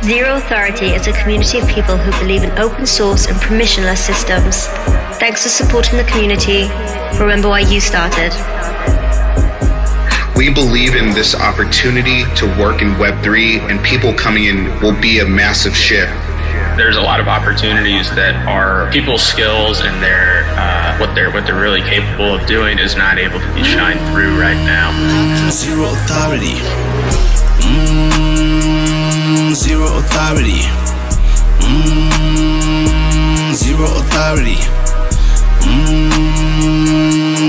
Zero Authority is a community of people who believe in open source and permissionless systems. Thanks for supporting the community. Remember why you started. We believe in this opportunity to work in Web3, and people coming in will be a massive shift. There's a lot of opportunities that are people's skills and their what they're really capable of doing is not able to be shined through right now. Zero authority. Zero authority. Zero authority.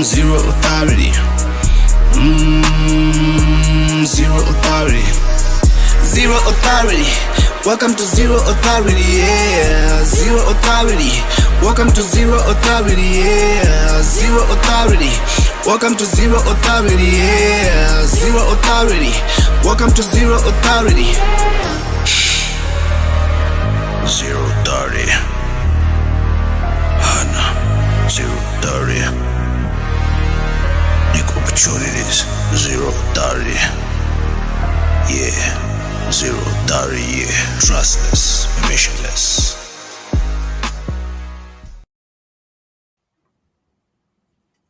Zero authority. Zero authority. Zero authority. Welcome to zero authority. Yeah. Zero authority. Welcome to zero authority. Yeah. Zero authority. Welcome to zero authority. Yeah. Zero authority. Welcome to zero authority. Zero authority. Hana. Zero authority. New opportunities. Zero authority. Yeah. Zero authority. Yeah. Trustless. Permissionless.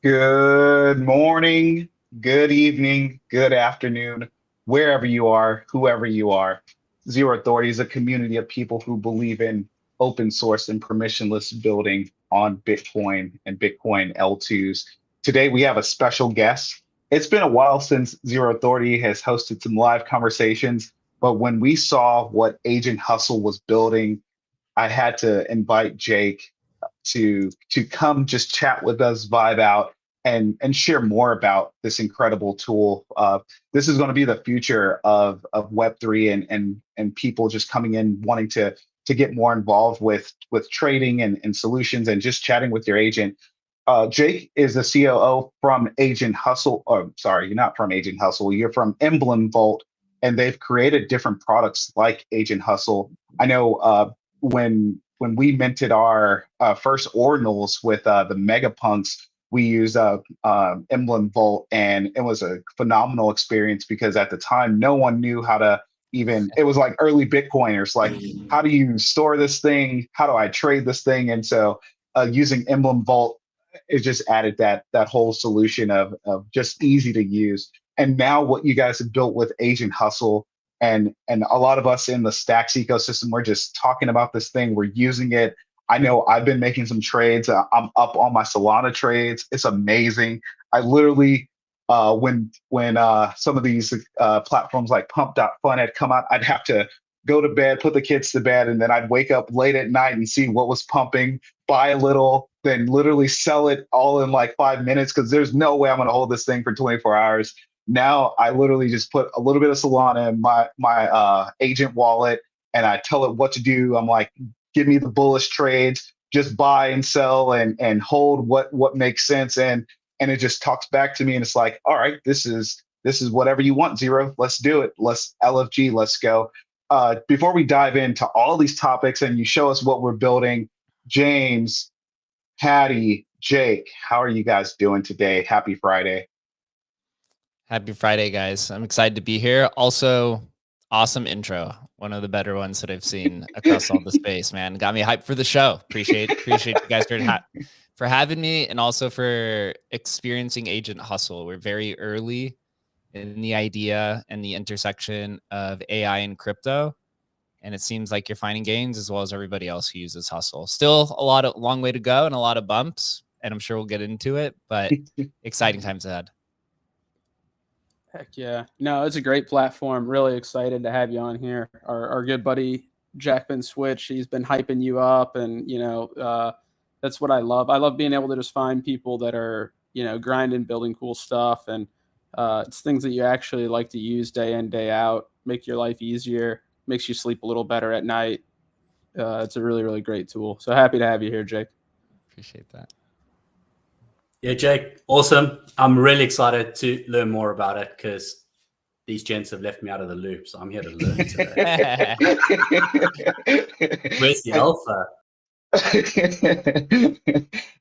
Good morning, good evening, good afternoon, wherever you are, whoever you are. Zero Authority is a community of people who believe in open source and permissionless building on Bitcoin and Bitcoin L2s. Today, we have a special guest. It's been a while since Zero Authority has hosted some live conversations, but when we saw what Agent Hustle was building, I had to invite Jake to come just chat with us, vibe out, and share more about this incredible tool. This is going to be the future of Web3 and people just coming in wanting to get more involved with trading and solutions and just chatting with your agent. Jake is the COO from Agent Hustle. Or sorry, you're not from Agent Hustle. You're from EmblemVault, and they've created different products like Agent Hustle. I know when we minted our first ordinals with the Megapunks, we used EmblemVault, and it was a phenomenal experience because at the time, no one knew how to it was like early Bitcoiners, like, how do you store this thing? How do I trade this thing? And so using EmblemVault, it just added that whole solution of just easy to use. And now what you guys have built with Agent Hustle, and a lot of us in the Stacks ecosystem, we're just talking about this thing. We're using it. I know I've been making some trades. I'm up on my Solana trades. It's amazing. I literally, when some of these platforms like Pump.fun had come out, I'd have to go to bed, put the kids to bed, and then I'd wake up late at night and see what was pumping, buy a little, then literally sell it all in like 5 minutes because there's no way I'm going to hold this thing for 24 hours. Now I literally just put a little bit of Solana in my agent wallet, and I tell it what to do. I'm like, give me the bullish trades, just buy and sell and hold what makes sense. And it just talks back to me, and it's like, all right, this is whatever you want, Zero. Let's do it. Let's LFG. Let's go. Before we dive into all these topics and you show us what we're building, James, Patty, Jake, how are you guys doing today? Happy Friday. Happy Friday, guys. I'm excited to be here. Also, awesome intro. One of the better ones that I've seen across all the space, man. Got me hyped for the show. Appreciate you guys for having me, and also for experiencing Agent Hustle. We're very early in the idea and the intersection of AI and crypto. And it seems like you're finding gains as well as everybody else who uses Hustle. Still a long way to go and a lot of bumps, and I'm sure we'll get into it, but exciting times ahead. Heck yeah. No, it's a great platform. Really excited to have you on here. Our good buddy, Jackman Switch, he's been hyping you up. And, that's what I love. I love being able to just find people that are, grinding, building cool stuff. And it's things that you actually like to use day in, day out, make your life easier, makes you sleep a little better at night. It's a really, really great tool. So happy to have you here, Jake. Appreciate that. Yeah, Jake, awesome. I'm really excited to learn more about it because these gents have left me out of the loop. So I'm here to learn today. Where's the alpha?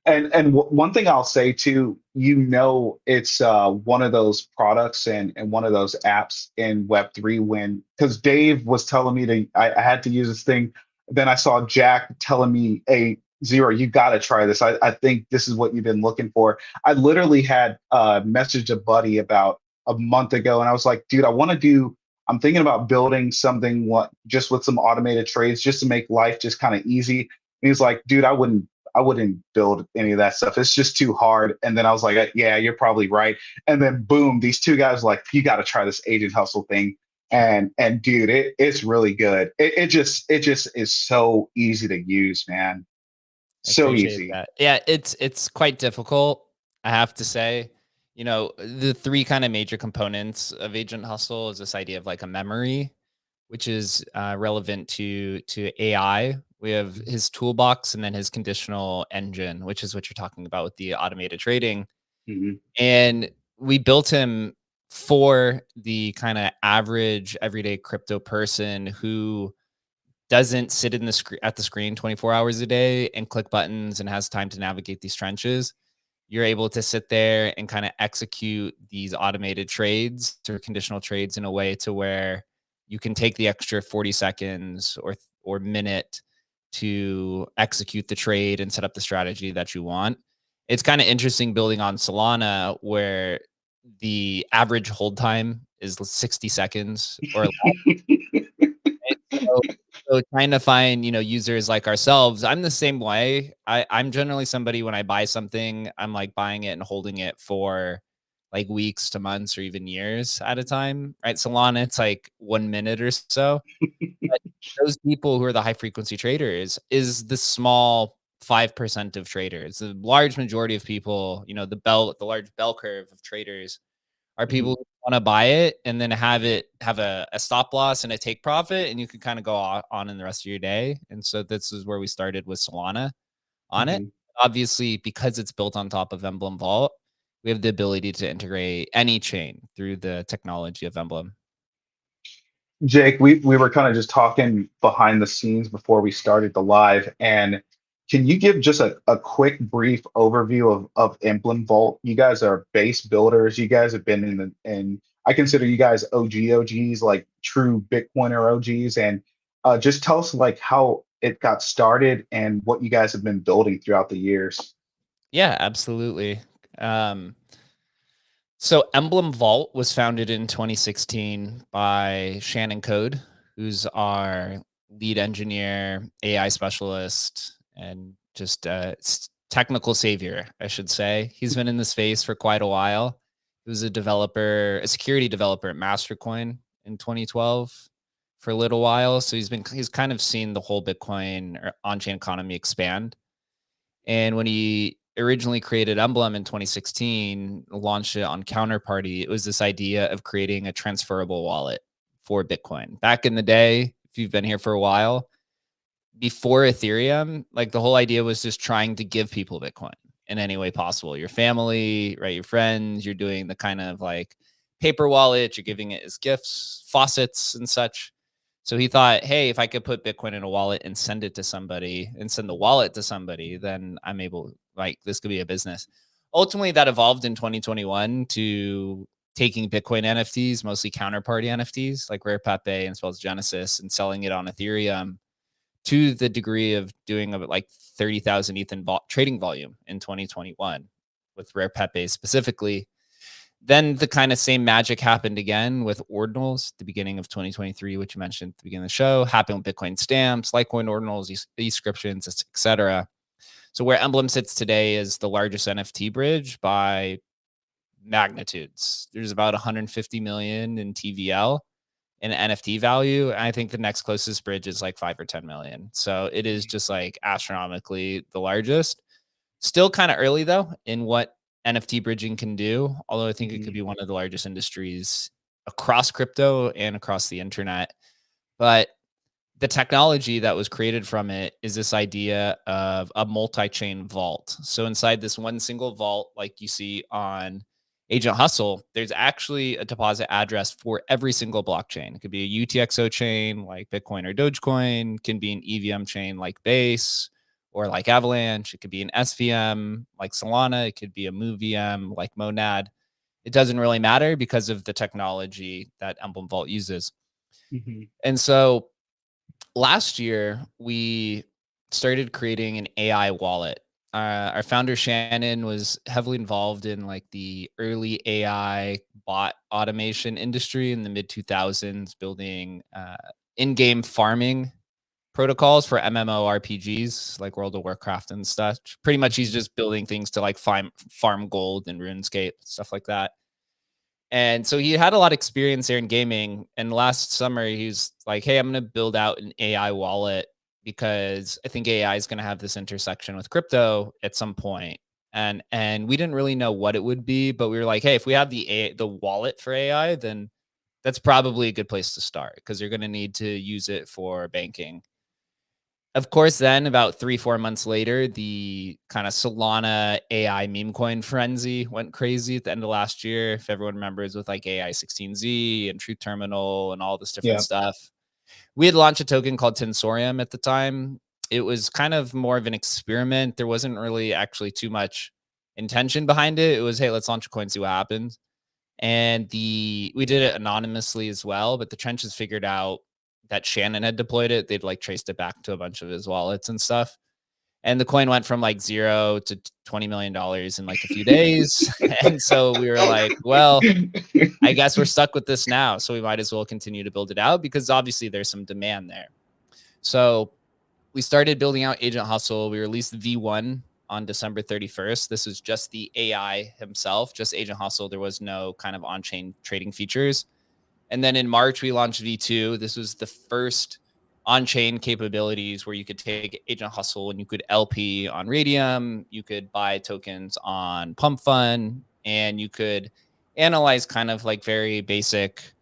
One thing I'll say too, it's one of those products and one of those apps in Web3 when because Dave was telling me I had to use this thing. Then I saw Jack telling me, "Hey, Zero, you got to try this. I think this is what you've been looking for." I literally had messaged a buddy about a month ago, and I was like, "Dude, I'm thinking about building something just with some automated trades just to make life just kind of easy." And he's like, "Dude, I wouldn't build any of that stuff. It's just too hard." And then I was like, "Yeah, you're probably right." And then boom, these two guys were like, "You got to try this agent hustle thing." And dude, it's really good. It just is so easy to use, man. I So appreciate easy. that. Yeah, it's quite difficult, I have to say. You know, the three kind of major components of Agent Hustle is this idea of like a memory, which is relevant to AI. We have his toolbox and then his conditional engine, which is what you're talking about with the automated trading. Mhm. And we built him for the kind of average everyday crypto person who doesn't sit in at the screen 24 hours a day and click buttons and has time to navigate these trenches. You're able to sit there and kind of execute these automated trades or conditional trades in a way to where you can take the extra 40 seconds or minute to execute the trade and set up the strategy that you want. It's kind of interesting building on Solana where the average hold time is 60 seconds or right? So trying to find, users like ourselves, I'm the same way. I'm generally somebody when I buy something, I'm like buying it and holding it for like weeks to months or even years at a time, right? Solana, it's like 1 minute or so. But those people who are the high frequency traders is the small 5% of traders. The large majority of people, the large bell curve of traders are people Mhm. who wanna buy it and then have a stop loss and a take profit, and you can kinda go on in the rest of your day, and so this is where we started with Solana on it. Mhm. Obviously, because it's built on top of Emblem Vault, we have the ability to integrate any chain through the technology of Emblem. Jake, we were kind of just talking behind the scenes before we started the live, and can you give just a quick brief overview of Emblem Vault? You guys are base builders. You guys have been and I consider you guys OGs, like true Bitcoiner OGs, and just tell us like how it got started and what you guys have been building throughout the years. Yeah, absolutely. Um, so Emblem Vault was founded in 2016 by Shannon Code, who's our lead engineer, AI specialist, and just technical savior, I should say. He's been in the space for quite a while. He was a security developer at Mastercoin in 2012 for a little while. So he's kind of seen the whole Bitcoin or on-chain economy expand. And when he originally created Emblem in 2016, launched it on Counterparty, it was this idea of creating a transferable wallet for Bitcoin. Back in the day, if you've been here for a while, before Ethereum, like the whole idea was just trying to give people Bitcoin in any way possible. Your family, right? Your friends, you're doing the kind of like paper wallet, you're giving it as gifts, faucets and such. So he thought, hey, if I could put Bitcoin in a wallet and send it to somebody and send the wallet to somebody, then I'm able, like, this could be a business. Ultimately, that evolved in 2021 to taking Bitcoin NFTs, mostly counterparty NFTs like Rare Pepe and as well as Genesis, and selling it on Ethereum to the degree of doing about like 30,000 ETH in trading volume in 2021 with Rare Pepe specifically. Then the kind of same magic happened again with ordinals at the beginning of 2023, which you mentioned at the beginning of the show, happened with Bitcoin stamps, Litecoin ordinals, e-scriptions, etc. So where Emblem sits today is the largest NFT bridge by magnitudes. There's about 150 million in TVL in NFT value. And I think the next closest bridge is like 5 or 10 million. So it is just like astronomically the largest. Still kind of early though in what NFT bridging can do, although I think it could Mhm. be one of the largest industries across crypto and across the internet. But the technology that was created from it is this idea of a multi-chain vault. So inside this one single vault, like you see on Agent Hustle, there's actually a deposit address for every single blockchain. It could be a UTXO chain like Bitcoin or Dogecoin, can be an EVM chain like Base, or like Avalanche. It could be an SVM like Solana. It could be a MoveVM like Monad. It doesn't really matter because of the technology that Emblem Vault uses. Mm-hmm. And so last year, we started creating an AI wallet. Our founder, Shannon, was heavily involved in like the early AI bot automation industry in the mid 2000s, building in-game farming protocols for MMORPGs like World of Warcraft and stuff. Pretty much he's just building things to like farm gold and RuneScape, stuff like that. And so he had a lot of experience there in gaming. And last summer, he was like, hey, I'm going to build out an AI wallet because I think AI is going to have this intersection with crypto at some point. And we didn't really know what it would be, but we were like, hey, if we have the wallet for AI, then that's probably a good place to start because you're going to need to use it for banking. Of course, then about 3-4 months later, the kind of Solana AI meme coin frenzy went crazy at the end of last year. If everyone remembers, with like AI 16Z and Truth Terminal and all this different stuff. We had launched a token called Tensorium at the time. It was kind of more of an experiment. There wasn't really actually too much intention behind it. It was, hey, let's launch a coin, see what happens. And we did it anonymously as well, but the trenches figured out that Shannon had deployed it. They'd like traced it back to a bunch of his wallets and stuff. And the coin went from like $0 to $20 million in like a few days. And so we were like, well, I guess we're stuck with this now. So we might as well continue to build it out because obviously there's some demand there. So we started building out Agent Hustle. We released V1 on December 31st. This was just the AI himself, just Agent Hustle. There was no kind of on-chain trading features. And then in March, we launched V2. This was the first on-chain capabilities where you could take Agent Hustle and you could LP on Radium, you could buy tokens on Pump Fund, and you could analyze kind of like very basic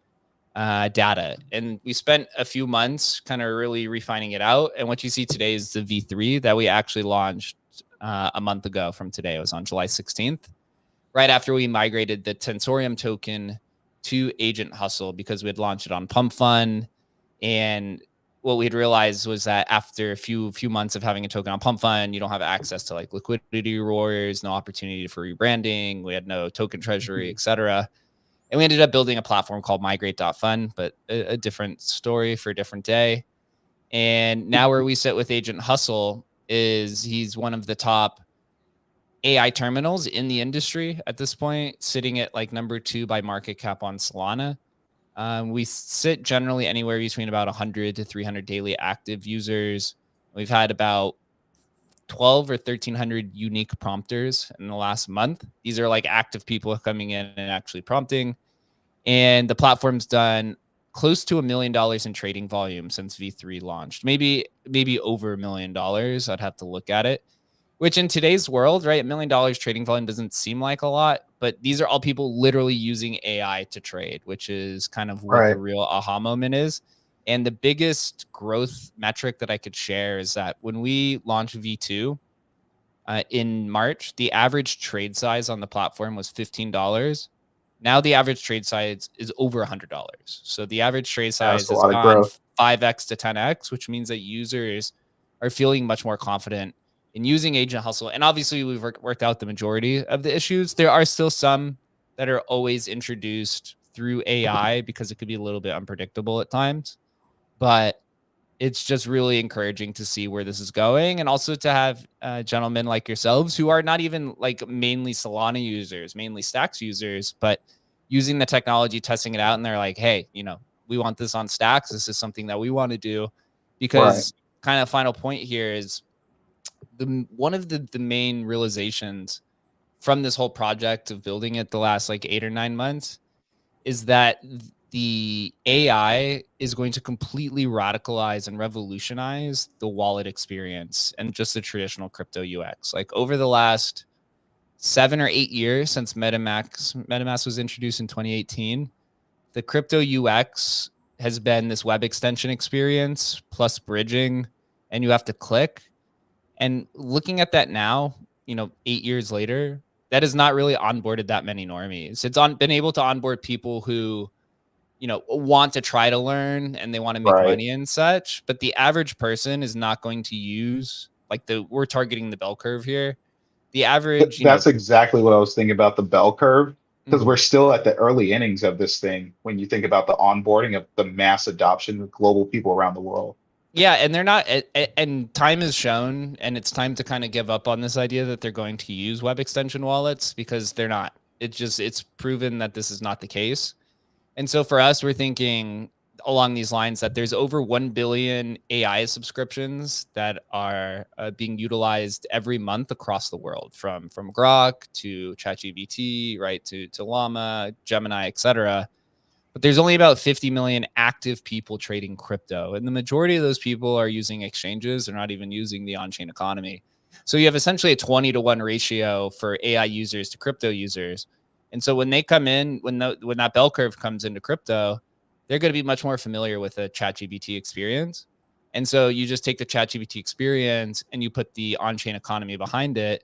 data. And we spent a few months kind of really refining it out. And what you see today is the V3 that we actually launched a month ago from today. It was on July 16th, right after we migrated the Tensorium token to Agent Hustle because we had launched it on Pump Fund. And what we had realized was that after a few months of having a token on Pump Fund, you don't have access to like liquidity rewards, no opportunity for rebranding. We had no token treasury, etc. And we ended up building a platform called migrate.fund, but a different story for a different day. And now where we sit with Agent Hustle is he's one of the top AI terminals in the industry at this point, sitting at like number 2 by market cap on Solana. We sit generally anywhere between about 100 to 300 daily active users. We've had about 12 or 1,300 unique prompters in the last month. These are like active people coming in and actually prompting. And the platform's done close to $1 million in trading volume since V3 launched. Maybe over $1 million. I'd have to look at it. Which in today's world, right, $1 million trading volume doesn't seem like a lot, but these are all people literally using AI to trade, which is kind of what the real aha moment is. And the biggest growth metric that I could share is that when we launched V2 in March, the average trade size on the platform was $15. Now the average trade size is over $100. So the average trade size has gone 5x to 10x, which means that users are feeling much more confident in using Agent Hustle. And obviously we've worked out the majority of the issues. There are still some that are always introduced through AI because it could be a little bit unpredictable at times, but it's just really encouraging to see where this is going. And also to have gentlemen like yourselves who are not even like mainly Solana users, mainly Stacks users, but using the technology, testing it out. And they're like, hey, you know, we want this on Stacks. This is something that we want to do because kind of final point here is one of the main realizations from this whole project of building it the last like 8 or 9 months is that the AI is going to completely radicalize and revolutionize the wallet experience and just the traditional crypto UX. Like over the last 7 or 8 years since MetaMask was introduced in 2018, the crypto UX has been this web extension experience plus bridging, and you have to click. And looking at that now, you know, 8 years later, that has not really onboarded that many normies. It's been able to onboard people who, you know, want to try to learn and they want to make money and such. But the average person is not going to use like we're targeting the bell curve here. The average, That's exactly what I was thinking about the bell curve, because we're mhm. still at the early innings of this thing when you think about the onboarding of the mass adoption of global people around the world. Yeah, and they're not, and time has shown, and it's time to kind of give up on this idea that they're going to use web extension wallets, because they're not. It's proven that this is not the case. And so for us, we're thinking along these lines that there's over 1 billion AI subscriptions that are being utilized every month across the world, from Grok to ChatGPT, right, to Llama, Gemini, etc. But there's only about 50 million active people trading crypto. And the majority of those people are using exchanges. They're not even using the on-chain economy. So you have essentially a 20-to-1 ratio for AI users to crypto users. And so when they come in, when that bell curve comes into crypto, they're going to be much more familiar with a ChatGPT experience. And so you just take the ChatGPT experience and you put the on-chain economy behind it,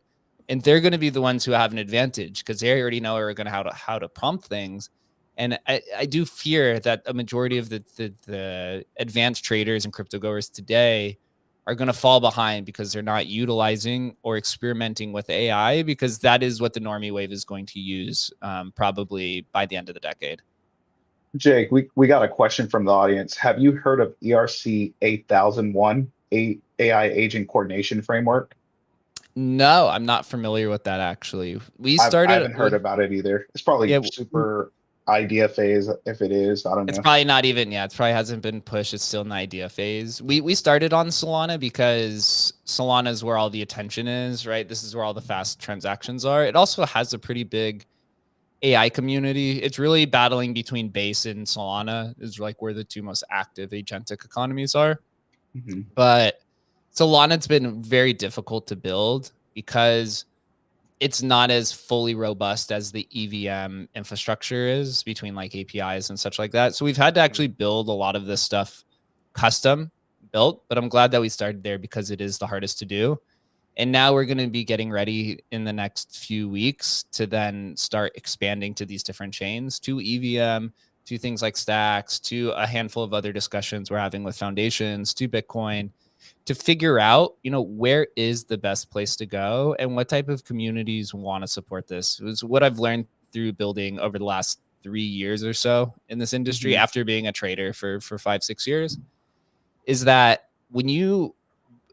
and they're going to be the ones who have an advantage because they already know are going to how to prompt things. And I do fear that a majority of the advanced traders and crypto goers today are going to fall behind because they're not utilizing or experimenting with AI, because that is what the normie wave is going to use probably by the end of the decade. Jake, we got a question from the audience. Have you heard of ERC 8001, AI Agent Coordination Framework? No, I'm not familiar with that actually. We I started haven't heard about it either. It's probably yeah, super idea phase. If it is, I don't it's know. probably not even, yeah, it probably hasn't been pushed. It's still in the idea phase. We started on Solana because Solana is where all the attention is, right? This is where all the fast transactions are. It also has a pretty big AI community. It's really battling between Base and Solana is like where the two most active agentic economies are. Mm-hmm. But Solana's been very difficult to build because it's not as fully robust as the EVM infrastructure is between like APIs and such like that. So we've had to actually build a lot of this stuff custom built, but I'm glad that we started there because it is the hardest to do. And now we're going to be getting ready in the next few weeks to then start expanding to these different chains, to EVM, to things like stacks, to a handful of other discussions we're having with foundations, to Bitcoin, to figure out, where is the best place to go and what type of communities want to support this. It was what I've learned through building over the last 3 years or so in this industry, Mm-hmm. after being a trader for 5-6 years, is that when you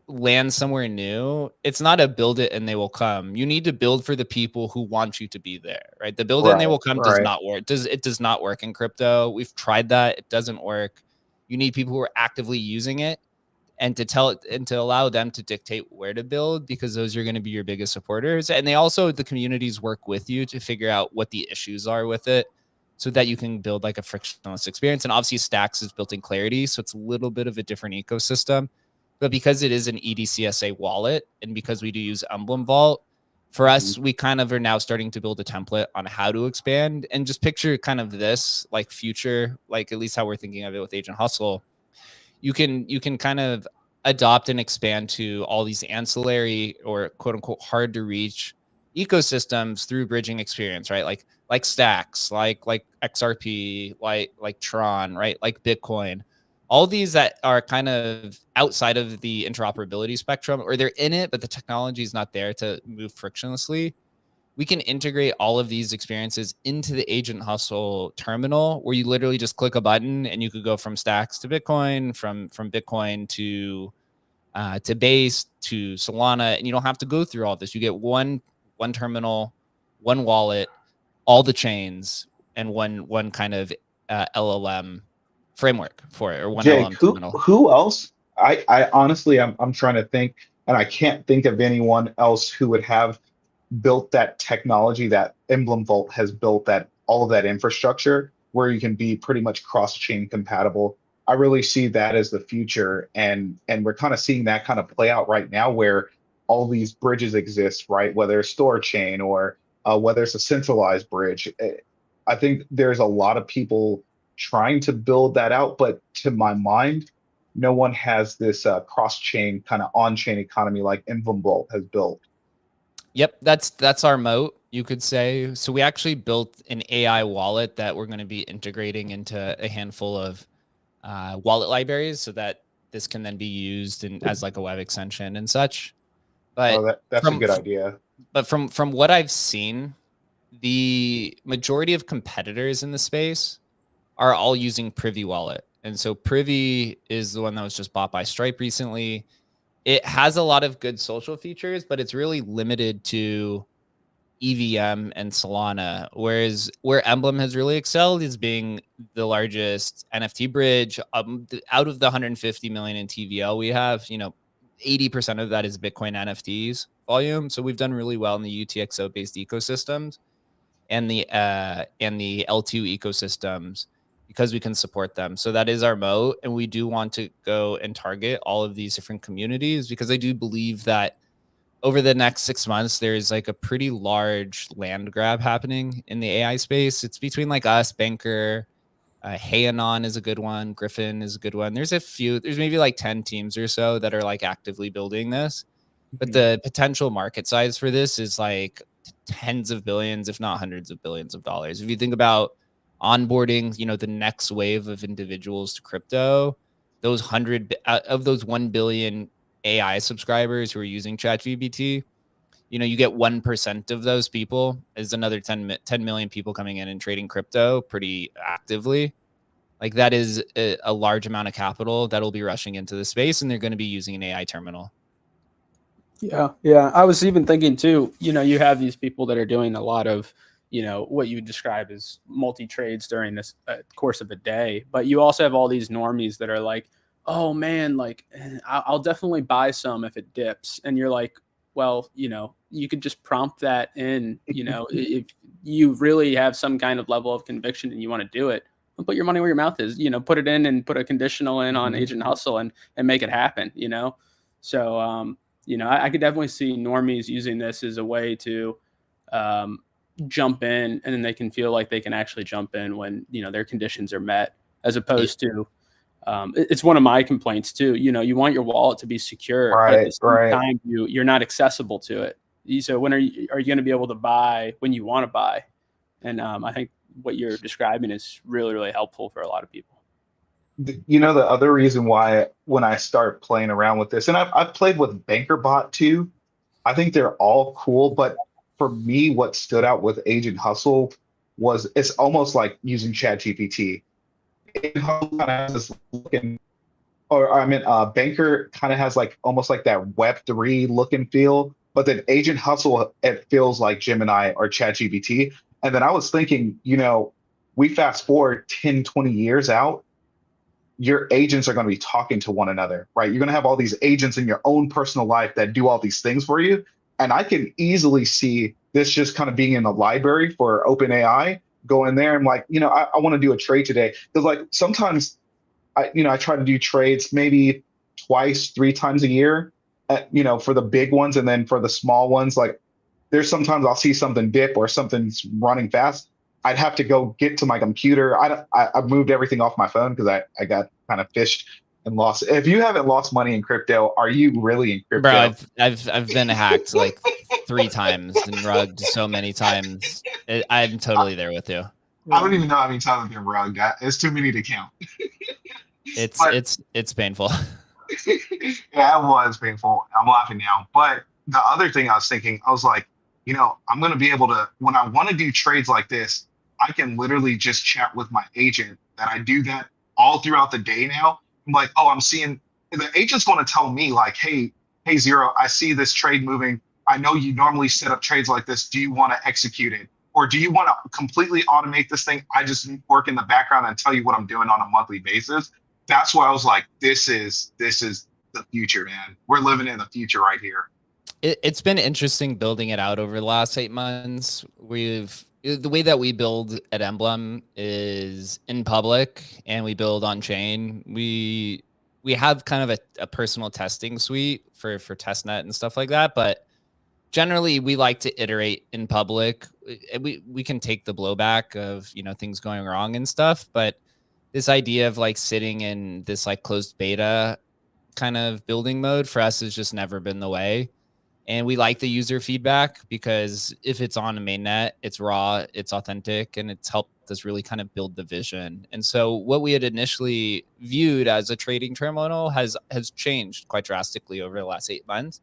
land somewhere new, it's not a build it and they will come. You need to build for the people who want you to be there, right? The build it and they will come does not work. It does not work in crypto. We've tried that. It doesn't work. You need people who are actively using it, and to tell it and to allow them to dictate where to build, because those are going to be your biggest supporters. And the communities work with you to figure out what the issues are with it so that you can build like a frictionless experience. And obviously Stacks is built in Clarity, so it's a little bit of a different ecosystem. But because it is an EDCSA wallet, and because we do use Emblem Vault, for us, we kind of are now starting to build a template on how to expand. And just picture kind of this like future, like at least how we're thinking of it with Agent Hustle. You can kind of adopt and expand to all these ancillary or quote unquote hard to reach ecosystems through bridging experience, right? Like Stacks, like XRP, like Tron, right? Like Bitcoin. All these that are kind of outside of the interoperability spectrum, or they're in it, but the technology is not there to move frictionlessly. We can integrate all of these experiences into the Agent Hustle terminal, where you literally just click a button and you could go from Stacks to Bitcoin, from Bitcoin to Base to Solana, and you don't have to go through all this. You get one terminal, one wallet, all the chains, and one kind of LLM framework for it, or one Jake, LLM terminal. who else? I honestly, I'm trying to think, and I can't think of anyone else who would have built that technology that Emblem Vault has built, that all of that infrastructure where you can be pretty much cross-chain compatible. I really see that as the future, and we're kind of seeing that kind of play out right now, where all these bridges exist, right? Whether it's store chain or whether it's a centralized bridge. I think there's a lot of people trying to build that out, but to my mind, no one has this cross-chain kind of on-chain economy like Emblem Vault has built. Yep, that's our moat, you could say. So we actually built an AI wallet that we're going to be integrating into a handful of wallet libraries, so that this can then be used as like a web extension and such. But that's a good idea. But from what I've seen, the majority of competitors in the space are all using Privy Wallet. And so Privy is the one that was just bought by Stripe recently. It has a lot of good social features, but it's really limited to EVM and Solana. Whereas where Emblem has really excelled is being the largest NFT bridge. Out of the 150 million in TVL we have, 80% of that is Bitcoin NFTs volume. So we've done really well in the UTXO based ecosystems and the L2 ecosystems because we can support them. So that is our moat. And we do want to go and target all of these different communities because I do believe that over the next 6 months, there's like a pretty large land grab happening in the AI space. It's between like us, Banker, Hayanon is a good one. Griffin is a good one. There's maybe like 10 teams or so that are like actively building this. But the potential market size for this is like tens of billions, if not hundreds of billions of dollars. If you think about onboarding, the next wave of individuals to crypto, those 1 billion AI subscribers who are using ChatGPT, you get 1% of those people is another 10 million people coming in and trading crypto pretty actively. Like that is a large amount of capital that'll be rushing into the space, and they're going to be using an AI terminal. Yeah. I was even thinking too, you have these people that are doing a lot of, what you would describe as multi-trades during this course of a day. But you also have all these normies that are like, oh man, like I'll definitely buy some if it dips. And you're like, well, you could just prompt that in, if you really have some kind of level of conviction and you want to do it, put your money where your mouth is, put it in and put a conditional in on Agent Hustle and make it happen, So, I could definitely see normies using this as a way to jump in, and then they can feel like they can actually jump in when, their conditions are met, as opposed to it's one of my complaints too. You want your wallet to be secure, but at the same time, you're not accessible to it. So when are you going to be able to buy when you want to buy? And I think what you're describing is really, really helpful for a lot of people. The other reason why when I start playing around with this, and I've played with BankerBot too, I think they're all cool. But for me, what stood out with Agent Hustle was it's almost like using ChatGPT. Agent Hustle kind of has this looking, Banker kind of has like almost like that Web3 look and feel. But then Agent Hustle, it feels like Gemini or ChatGPT. And then I was thinking, we fast forward 10, 20 years out, your agents are going to be talking to one another, right? You're going to have all these agents in your own personal life that do all these things for you. And I can easily see this just kind of being in the library for OpenAI. Go in there and like, I want to do a trade today. Because like sometimes I try to do trades maybe twice, 3 times a year, for the big ones. And then for the small ones, like there's sometimes I'll see something dip or something's running fast. I'd have to go get to my computer. I moved everything off my phone because I got kind of fished and lost. If you haven't lost money in crypto, are you really in crypto? Bro, I've been hacked like 3 times and rugged so many titimes. I'm totally there with you. I don't even know how many times I've been rugged. It's too many to count. It's painful. Yeah, it was painful. I'm laughing now. But the other thing I was thinking, I was like, I'm going to be able to, when I want to do trades like this, I can literally just chat with my agent that I do that all throughout the day now. I'm like, oh, I'm seeing, the agent's going to tell me like, hey, Zero, I see this trade moving. I know you normally set up trades like this. Do you want to execute it? Or do you want to completely automate this thing? I just work in the background and tell you what I'm doing on a monthly basis. That's why I was like, this is the future, man. We're living in the future right here. It's been interesting building it out over the last 8 months. The way that we build at Emblem is in public and we build on chain. We have kind of a personal testing suite for testnet and stuff like that, but generally we like to iterate in public. We can take the blowback of, things going wrong and stuff, but this idea of like sitting in this like closed beta kind of building mode for us has just never been the way. And we like the user feedback because if it's on a mainnet, it's raw, it's authentic, and it's helped us really kind of build the vision. And so what we had initially viewed as a trading terminal has changed quite drastically over the last 8 months.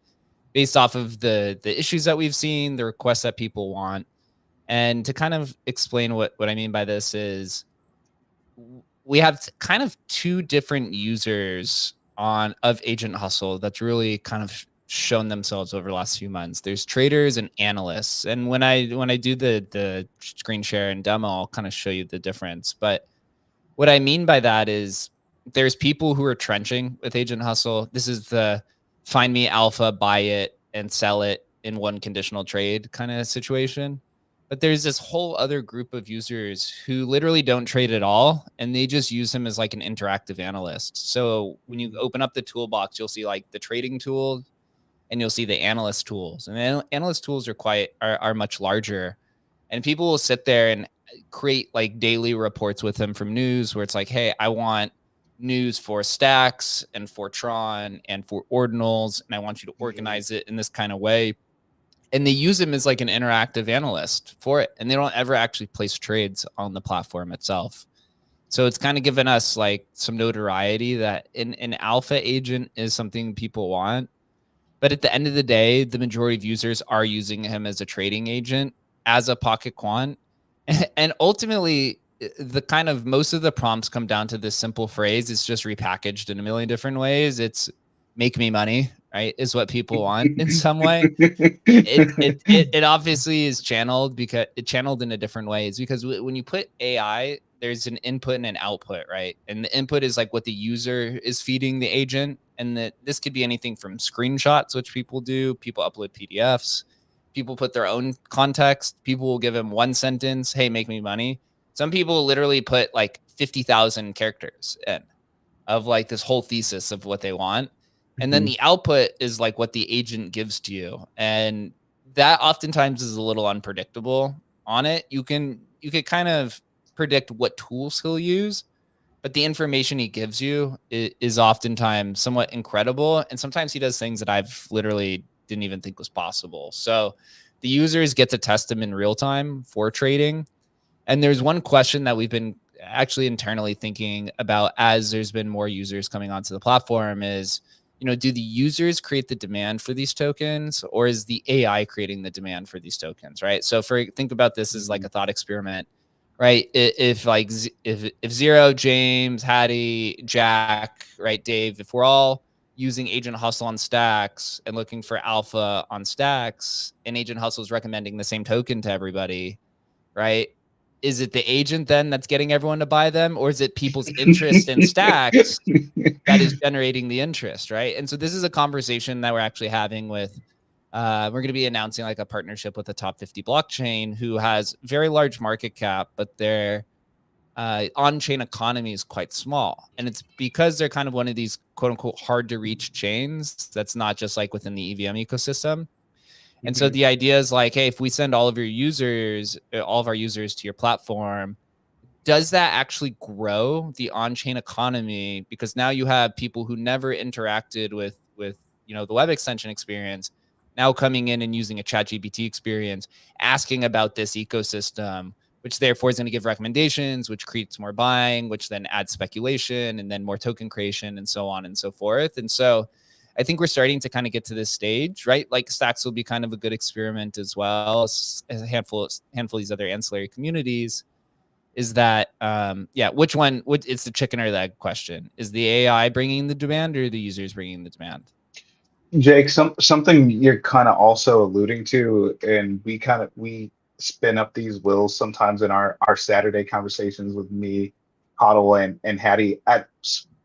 based off of the issues that we've seen, the requests that people want. And to kind of explain what I mean by this is we have kind of two different users of Agent Hustle that's really kind of shown themselves over the last few months. There's traders and analysts. And when I do the screen share and demo, I'll kind of show you the difference. But what I mean by that is there's people who are trenching with Agent Hustle. This is the find me alpha, buy it, and sell it in one conditional trade kind of situation. But there's this whole other group of users who literally don't trade at all, and they just use him as like an interactive analyst. So when you open up the toolbox, you'll see like the trading tool, and you'll see the analyst tools. And the analyst tools are much larger, and people will sit there and create like daily reports with him from news where it's like, hey, I want news for stacks and for Tron and for ordinals, and I want you to organize it in this kind of way. And they use him as like an interactive analyst for it. And they don't ever actually place trades on the platform itself. So it's kind of given us like some notoriety that an alpha agent is something people want. But at the end of the day, the majority of users are using him as a trading agent, as a pocket quant. And ultimately, the kind of most of the prompts come down to this simple phrase. It's just repackaged in a million different ways. It's make me money, right? Is what people want in some way. It obviously is channeled because it channeled in a different ways, because when you put AI, there's an input and an output, right? And the input is like what the user is feeding the agent. And that this could be anything from screenshots, which people do. People upload PDFs. People put their own context. People will give him one sentence. Hey, make me money. Some people literally put like 50,000 characters in of like this whole thesis of what they want. And then the output is like what the agent gives to you. And that oftentimes is a little unpredictable on it. You can kind of predict what tools he'll use, but the information he gives you is oftentimes somewhat incredible. And sometimes he does things that I've literally didn't even think was possible. So the users get to test him in real time for trading. And there's one question that we've been actually internally thinking about as there's been more users coming onto the platform is, do the users create the demand for these tokens, or is the AI creating the demand for these tokens, right? So think about this as like a thought experiment, right? If Zero, James, Hattie, Jack, right, Dave, if we're all using Agent Hustle on stacks and looking for alpha on stacks, and Agent Hustle is recommending the same token to everybody, right? Is it the agent then that's getting everyone to buy them, or is it people's interest in stacks that is generating the interest, right? And so this is a conversation that we're actually having with, we're going to be announcing like a partnership with a top 50 blockchain who has very large market cap, but their on-chain economy is quite small. And it's because they're kind of one of these quote unquote hard to reach chains that's not just like within the EVM ecosystem. And so the idea is like, hey, if we send all of our users to your platform, does that actually grow the on-chain economy? Because now you have people who never interacted with the web extension experience now coming in and using a ChatGPT experience, asking about this ecosystem, which therefore is going to give recommendations, which creates more buying, which then adds speculation and then more token creation and so on and so forth. And so I think we're starting to kind of get to this stage, right? Like stacks will be kind of a good experiment as well as a handful of these other ancillary communities. Is that, which one, it's the chicken or the egg question. Is the AI bringing the demand or the users bringing the demand? Jake, something you're kind of also alluding to, and we spin up these wheels sometimes in our Saturday conversations with me, Huddle, and Hattie. At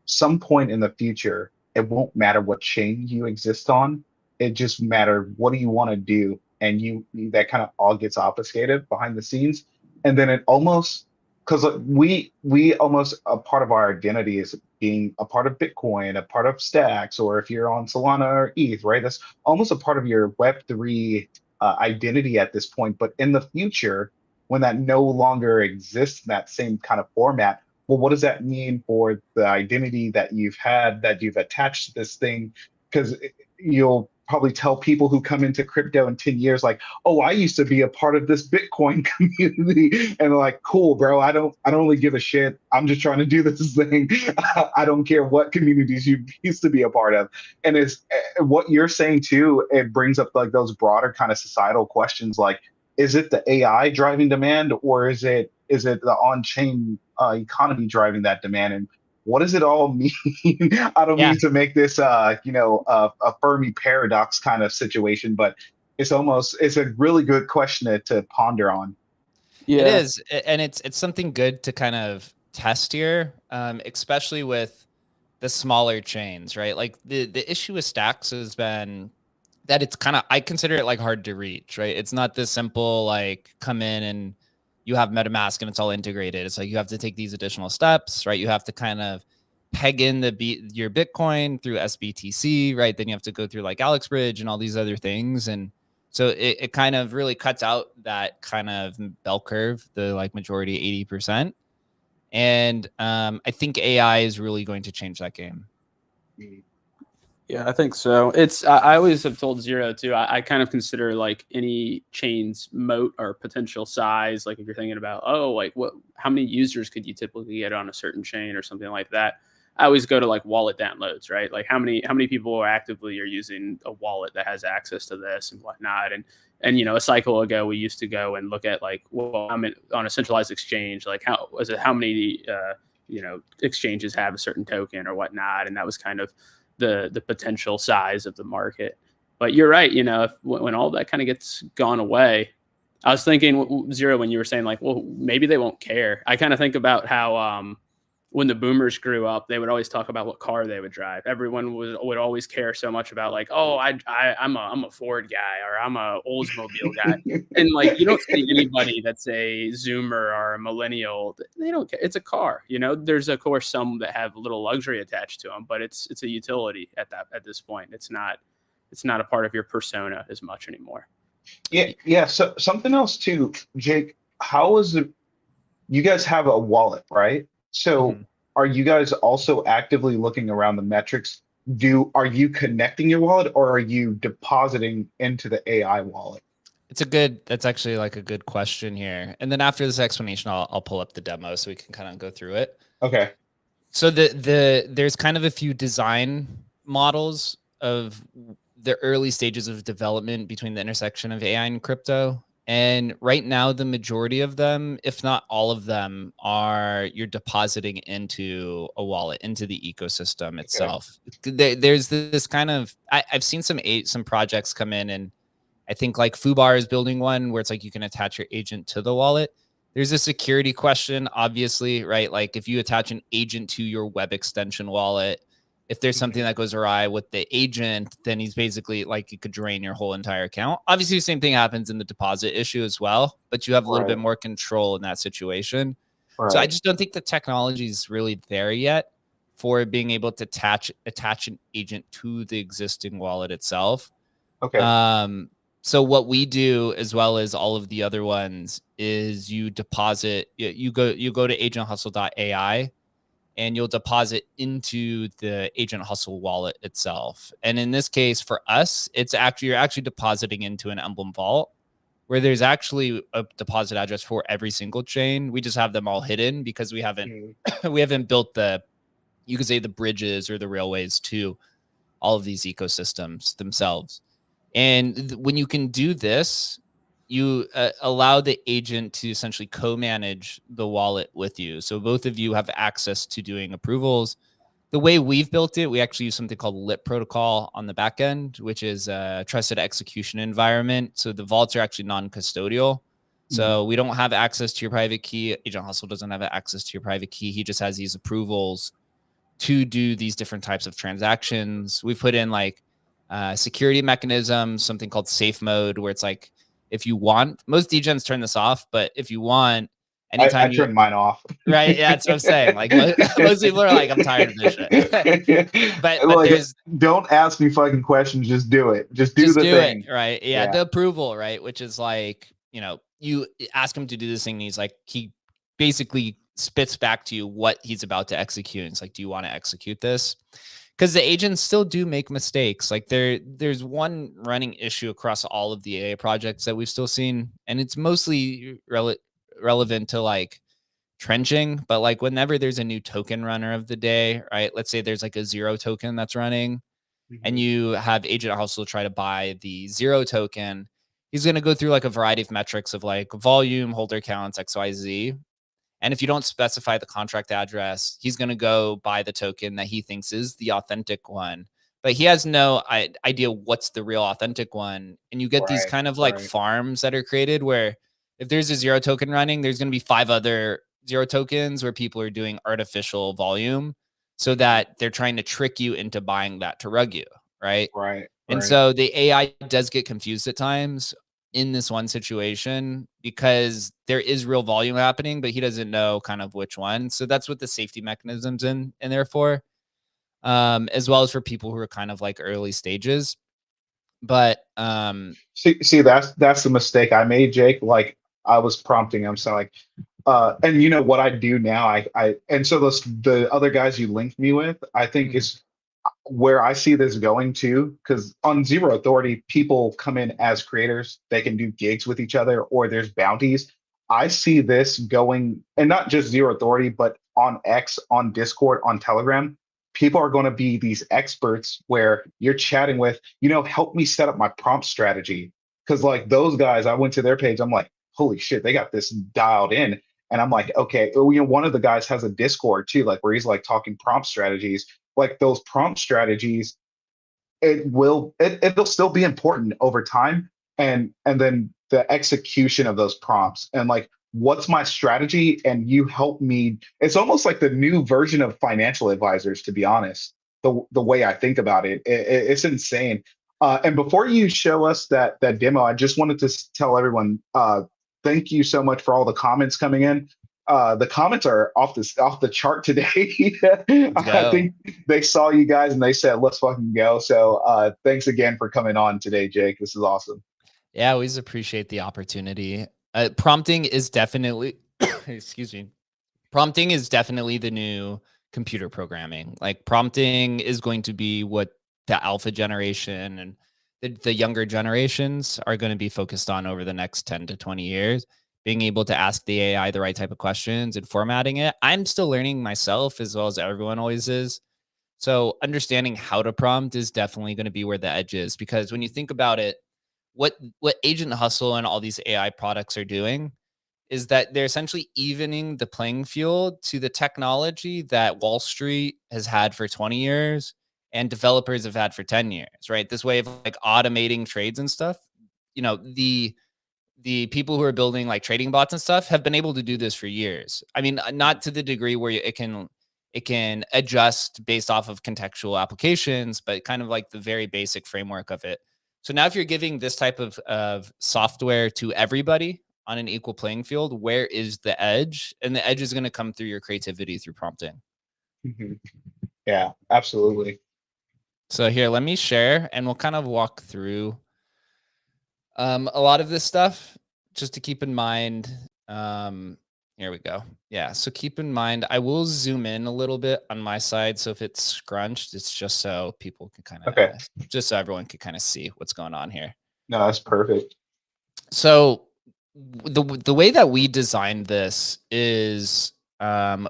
some point in the future, it won't matter what chain you exist on. It just matter what do you want to do, and that kind of all gets obfuscated behind the scenes, and then it almost, because we almost, a part of our identity is being a part of Bitcoin, a part of stacks, or if you're on Solana or ETH, right? That's almost a part of your Web3 identity at this point. But in the future, when that no longer exists in that same kind of format, well, what does that mean for the identity that you've attached to this thing? Because you'll probably tell people who come into crypto in 10 years, like, oh, I used to be a part of this Bitcoin community. And they're like, cool, bro. I don't really give a shit. I'm just trying to do this thing. I don't care what communities you used to be a part of. And it's what you're saying too, it brings up like those broader kind of societal questions, like, is it the AI driving demand, or is it the on-chain economy driving that demand? And what does it all mean? I don't Yeah. mean to make this, a Fermi paradox kind of situation, but it's a really good question to ponder on. Yeah. It is, and it's something good to kind of test here, especially with the smaller chains, right? Like the issue with Stacks has been that it's kind of, I consider it like hard to reach, right? It's not this simple, like come in and you have MetaMask and it's all integrated. It's like you have to take these additional steps, right? You have to kind of peg in your Bitcoin through SBTC, right? Then you have to go through like Alex Bridge and all these other things. And so it kind of really cuts out that kind of bell curve, the like majority 80%. And I think AI is really going to change that game. Yeah, I think so. I always have told Zero too. I kind of consider like any chain's moat or potential size. Like if you're thinking about, oh, like how many users could you typically get on a certain chain or something like that? I always go to like wallet downloads, right? Like how many people are using a wallet that has access to this and whatnot. And a cycle ago we used to go and look at like, well, I'm on a centralized exchange. Like how many exchanges have a certain token or whatnot, and that was kind of the potential size of the market. But you're right, when all that kind of gets gone away, I was thinking, Zero, when you were saying like, well, maybe they won't care. I kind of think about how when the boomers grew up, they would always talk about what car they would drive. Everyone would always care so much about like, oh, I'm a Ford guy, or I'm a Oldsmobile guy. And like, you don't see anybody that's a Zoomer or a millennial. They don't care. It's a car. There's of course some that have a little luxury attached to them, but it's a utility at this point. It's not a part of your persona as much anymore. Yeah. So something else too, Jake. How is it? You guys have a wallet, right? So are you guys also actively looking around the metrics? Are you connecting your wallet, or are you depositing into the AI wallet? That's actually like a good question here. And then after this explanation, I'll pull up the demo so we can kind of go through it. Okay. So there's kind of a few design models of the early stages of development between the intersection of AI and crypto. And right now, the majority of them, if not all of them, you're depositing into a wallet, into the ecosystem itself. There's this kind of, I've seen some projects come in, and I think like Fubar is building one where it's like you can attach your agent to the wallet. There's a security question, obviously, right? Like if you attach an agent to your web extension wallet, if there's something that goes awry with the agent, then he's basically like, you could drain your whole entire account. Obviously, the same thing happens in the deposit issue as well, but you have a little bit more control in that situation. Right. So I just don't think the technology is really there yet for being able to attach an agent to the existing wallet itself. Okay. So what we do, as well as all of the other ones, is you deposit. You go to agenthustle.ai. And you'll deposit into the Agent Hustle wallet itself. And in this case, for us, you're actually depositing into an Emblem vault, where there's actually a deposit address for every single chain. We just have them all hidden because we haven't built you could say the bridges or the railways to all of these ecosystems themselves. And when you can do this, you allow the agent to essentially co-manage the wallet with you. So both of you have access to doing approvals. The way we've built it, we actually use something called LIP protocol on the back end, which is a trusted execution environment. So the vaults are actually non-custodial. So we don't have access to your private key. Agent Hustle doesn't have access to your private key. He just has these approvals to do these different types of transactions. We've put in like security mechanisms, something called safe mode, where it's like, if you want, most degens turn this off, but if you want, anytime I turn mine off. Right. Yeah, that's what I'm saying. Like most people are like, I'm tired of this shit. but like, don't ask me fucking questions. Just do it. Just do the thing. It, right. Yeah. The approval, right. Which is like, you ask him to do this thing, and he's like, he basically spits back to you what he's about to execute. And it's like, do you want to execute this? because the agents still do make mistakes. Like there's one running issue across all of the AI projects that we've still seen, and it's mostly relevant to like trenching. But like whenever there's a new token runner of the day, right? Let's say there's like a zero token that's running, and you have Agent Hustle try to buy the zero token. He's going to go through like a variety of metrics of like volume, holder counts, XYZ. And if you don't specify the contract address, he's going to go buy the token that he thinks is the authentic one. But he has no idea what's the real authentic one. And you get these Right, kind of like right. farms that are created where if there's a zero token running, there's going to be 5 other zero tokens where people are doing artificial volume so that they're trying to trick you into buying that to rug you. Right. Right, And right. so the AI does get confused at times in this one situation because there is real volume happening, but he doesn't know kind of which one. So that's what the safety mechanisms in there for, as well as for people who are kind of like early stages. But See, that's the mistake I made, Jake. Like I was prompting him, so like, and you know what I do now, and so the other guys you linked me with, I think is where I see this going to, because on Zero Authority, people come in as creators, they can do gigs with each other, or there's bounties. I see this going, and not just Zero Authority, but on X, on Discord, on Telegram. People are going to be these experts where you're chatting with, help me set up my prompt strategy. Because like those guys, I went to their page, I'm like, holy shit, they got this dialed in. And I'm like, okay, one of the guys has a Discord too, like where he's like talking prompt strategies. Like those prompt strategies, it'll still be important over time, and then the execution of those prompts, and like what's my strategy, and you help me. It's almost like the new version of financial advisors, to be honest. The way I think about it's insane. And before you show us that demo, I just wanted to tell everyone, thank you so much for all the comments coming in. The comments are off the chart today. I think they saw you guys and they said, let's fucking go. So thanks again for coming on today, Jake. This is awesome. Yeah, I always appreciate the opportunity. Prompting is definitely, excuse me, prompting is definitely the new computer programming. Like prompting is going to be what the alpha generation and the younger generations are going to be focused on over the next 10 to 20 years. Being able to ask the AI the right type of questions and formatting it. I'm still learning myself as well as everyone always is. So understanding how to prompt is definitely going to be where the edge is, because when you think about it, what Agent Hustle and all these AI products are doing is that they're essentially evening the playing field to the technology that Wall Street has had for 20 years and developers have had for 10 years, right? This way of like automating trades and stuff. The people who are building like trading bots and stuff have been able to do this for years. I mean, not to the degree where it can adjust based off of contextual applications, but kind of like the very basic framework of it. So now if you're giving this type of software to everybody on an equal playing field, where is the edge? And the edge is going to come through your creativity through prompting. Yeah, absolutely. So here, let me share and we'll kind of walk through a lot of this stuff just to keep in mind. Here we go. Yeah. So keep in mind, I will zoom in a little bit on my side. So if it's scrunched, it's just so people can kind of, just so everyone can kind of see what's going on here. No, that's perfect. So the way that we designed this is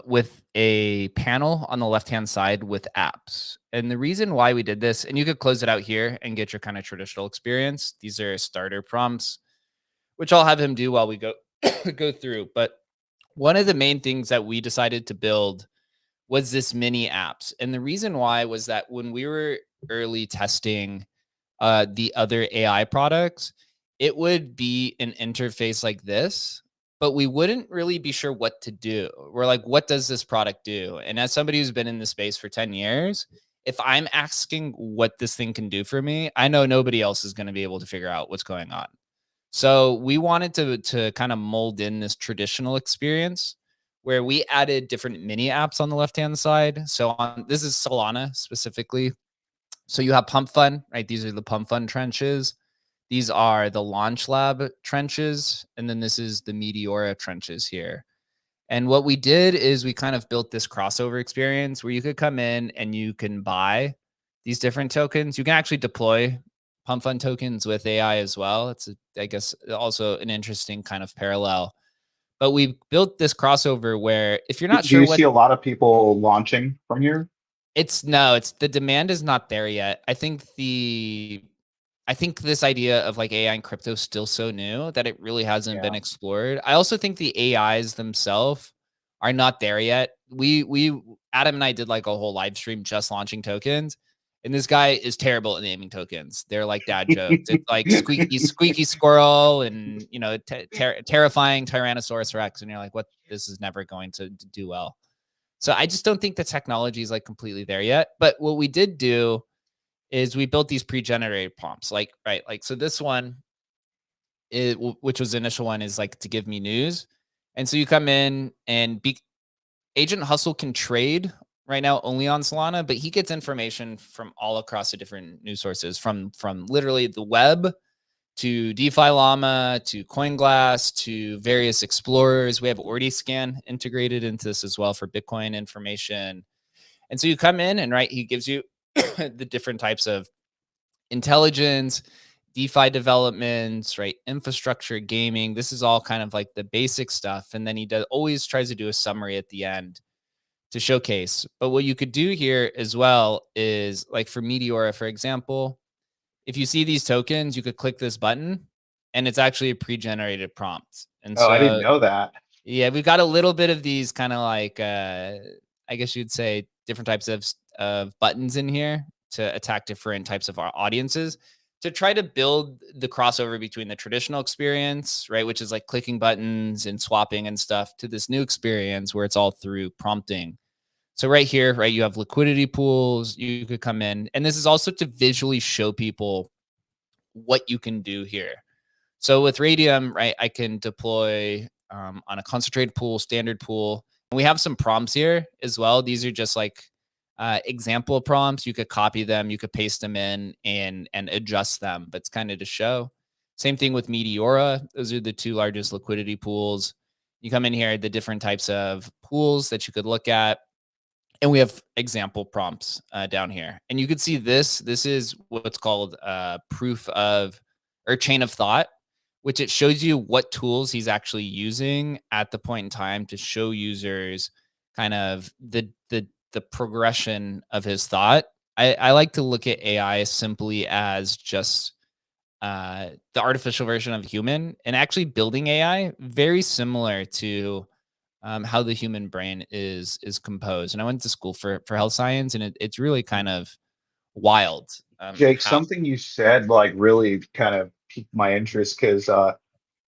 with a panel on the left-hand side with apps. And the reason why we did this, and you could close it out here and get your kind of traditional experience. These are starter prompts, which I'll have him do while we go go through. But one of the main things that we decided to build was this mini apps. And the reason why was that when we were early testing the other AI products, it would be an interface like this, but we wouldn't really be sure what to do. We're like, what does this product do? And as somebody who's been in the space for 10 years, if I'm asking what this thing can do for me, I know nobody else is going to be able to figure out what's going on. So we wanted to kind of mold in this traditional experience where we added different mini apps on the left-hand side. So this is Solana specifically. So you have Pump Fund, right? These are the Pump Fund trenches. These are the Launch Lab trenches. And then this is the Meteora trenches here. And what we did is we kind of built this crossover experience where you could come in and you can buy these different tokens. You can actually deploy pump fund tokens with AI as well. It's, I guess, also an interesting kind of parallel. But we built this crossover where if you're not Do sure you what see a lot of people launching from here? it's the demand is not there yet. I think this idea of like AI and crypto is still so new that it really hasn't been Yeah. explored. I also think the AIs themselves are not there yet. We Adam and I did like a whole live stream just launching tokens. And this guy is terrible at naming tokens. They're like dad jokes. It's like squeaky squirrel, and terrifying Tyrannosaurus Rex. And you're like, what? This is never going to do well. So I just don't think the technology is like completely there yet. But what we did do is we built these pre-generated prompts. Like, right, like so this one, which was the initial one, is like to give me news. And so you come in and Agent Hustle can trade right now only on Solana, but he gets information from all across the different news sources, from literally the web to DeFi Llama to CoinGlass to various explorers. We have Scan integrated into this as well for Bitcoin information. And so you come in and right, he gives you the different types of intelligence, DeFi developments, right? Infrastructure, gaming. This is all kind of like the basic stuff. And then he always tries to do a summary at the end to showcase. But what you could do here as well is like for Meteora, for example, if you see these tokens, you could click this button and it's actually a pre-generated prompt. And Oh, I didn't so, know that. yeah, we've got a little bit of these kind of like, I guess you'd say different types of buttons in here to attack different types of our audiences to try to build the crossover between the traditional experience, right, which is like clicking buttons and swapping and stuff, to this new experience where it's all through prompting. So right here, right, you have liquidity pools. You could come in, and this is also to visually show people what you can do here. So with Radium, right, I can deploy on a concentrated pool, standard pool. And we have some prompts here as well. These are just like example prompts. You could copy them, you could paste them in and adjust them, but it's kind of to show. Same thing with Meteora. Those are the two largest liquidity pools. You come in here, the different types of pools that you could look at. And we have example prompts down here. And you could see this is what's called proof of, or chain of thought, which it shows you what tools he's actually using at the point in time to show users kind of the progression of his thought. I like to look at AI simply as just the artificial version of human, and actually building AI very similar to how the human brain is composed. And I went to school for health science, and it's really kind of wild. Jake, How something you said like really kind of piqued my interest because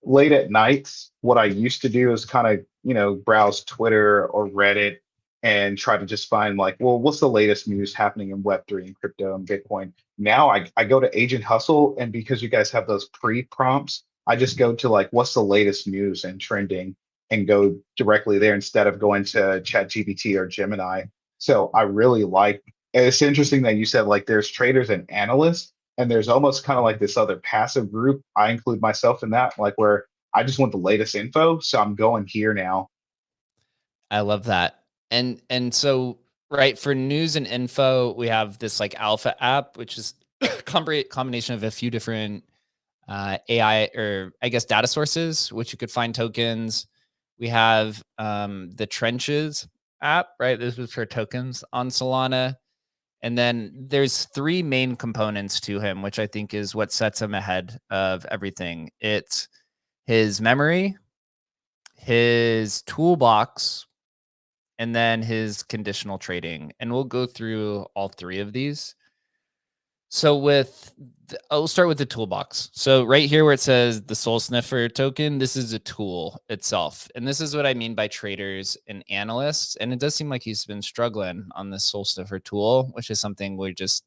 late at nights, what I used to do is kind of, browse Twitter or Reddit and try to just find like, well, what's the latest news happening in Web3 and crypto and Bitcoin? Now I go to Agent Hustle, and because you guys have those pre-prompts, I just go to like, what's the latest news and trending, and go directly there instead of going to ChatGPT or Gemini. So I really like, and it's interesting that you said like there's traders and analysts, and there's almost kind of like this other passive group. I include myself in that, like where I just want the latest info. So I'm going here now. I love that. And so right, for news and info, we have this like alpha app, which is combination of a few different AI, or I guess data sources, which you could find tokens. We have the Trenches app, right? This was for tokens on Solana. And then there's three main components to him, which I think is what sets him ahead of everything. It's his memory, his toolbox, and then his conditional trading. And we'll go through all three of these. So I'll start with the toolbox. So right here where it says the Soul Sniffer token, this is a tool itself. And this is what I mean by traders and analysts. And it does seem like he's been struggling on this Soul Sniffer tool, which is something we're just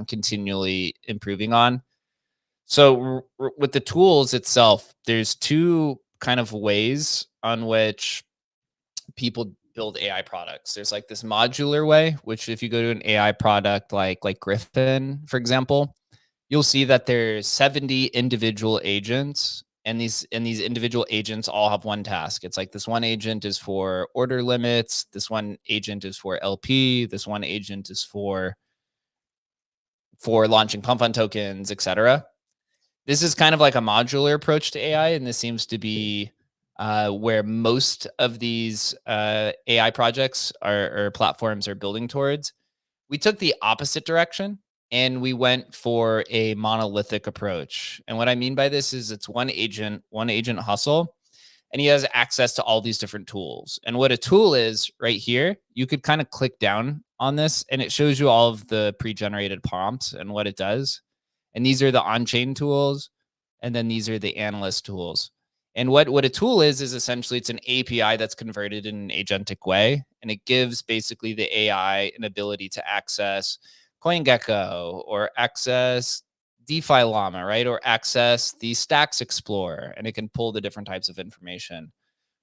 continually improving on. So with the tools itself, there's two kind of ways on which people build AI products. There's like this modular way, which if you go to an AI product like Griffin, for example, you'll see that there's 70 individual agents, and these individual agents all have one task. It's like this one agent is for order limits, this one agent is for LP, this one agent is for launching pump fund tokens, etc. This is kind of like a modular approach to AI, and this seems to be where most of these AI projects or platforms are building towards. We took the opposite direction, and we went for a monolithic approach. And what I mean by this is it's one agent hustle, and he has access to all these different tools. And what a tool is right here, you could kind of click down on this, and it shows you all of the pre-generated prompts and what it does. And these are the on-chain tools, and then these are the analyst tools. And what a tool is essentially it's an API that's converted in an agentic way, and it gives basically the AI an ability to access CoinGecko or access DeFi Llama, right? Or access the Stacks Explorer, and it can pull the different types of information.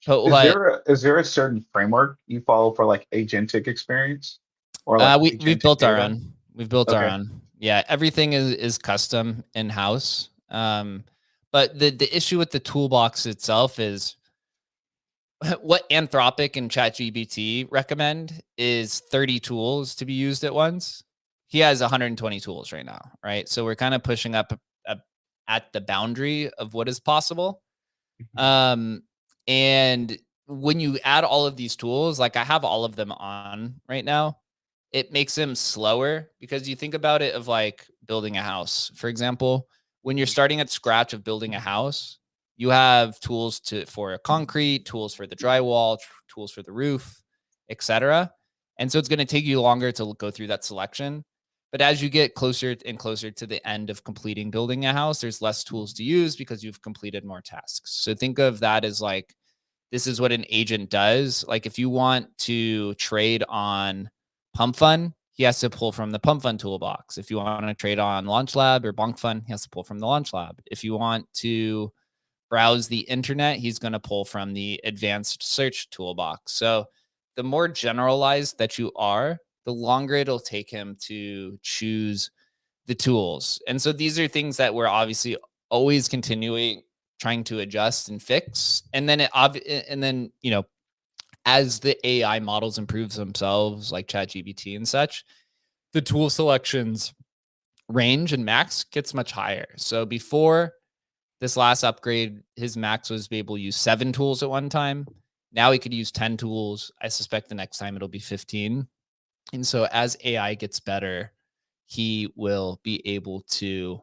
But Is there a certain framework you follow for like agentic experience, or like we've built data? our own. We've built our own. Yeah, everything is custom in house. But the issue with the toolbox itself is what Anthropic and ChatGPT recommend is 30 tools to be used at once. He has 120 tools right now, right? So we're kind of pushing up at the boundary of what is possible. And when you add all of these tools, like I have all of them on right now, it makes them slower because you think about it of like building a house, for example. When you're starting at scratch of building a house, you have tools for concrete, tools for the drywall, tools for the roof, etc. And so it's going to take you longer to go through that selection. But as you get closer and closer to the end of completing building a house, there's less tools to use because you've completed more tasks. So think of that as like, this is what an agent does. Like if you want to trade on Pump Fund, he has to pull from the Pump Fund toolbox. If you want to trade on Launch Lab or Bonk Fund, he has to pull from the Launch Lab. If you want to browse the internet, he's going to pull from the advanced search toolbox. So the more generalized that you are, the longer it'll take him to choose the tools. And so these are things that we're obviously always continuing trying to adjust and fix. And then as the AI models improve themselves, like ChatGPT and such, the tool selections range and max gets much higher. So before this last upgrade, his max was be able to use 7 tools at one time. Now he could use 10 tools. I suspect the next time it'll be 15. And so as AI gets better, he will be able to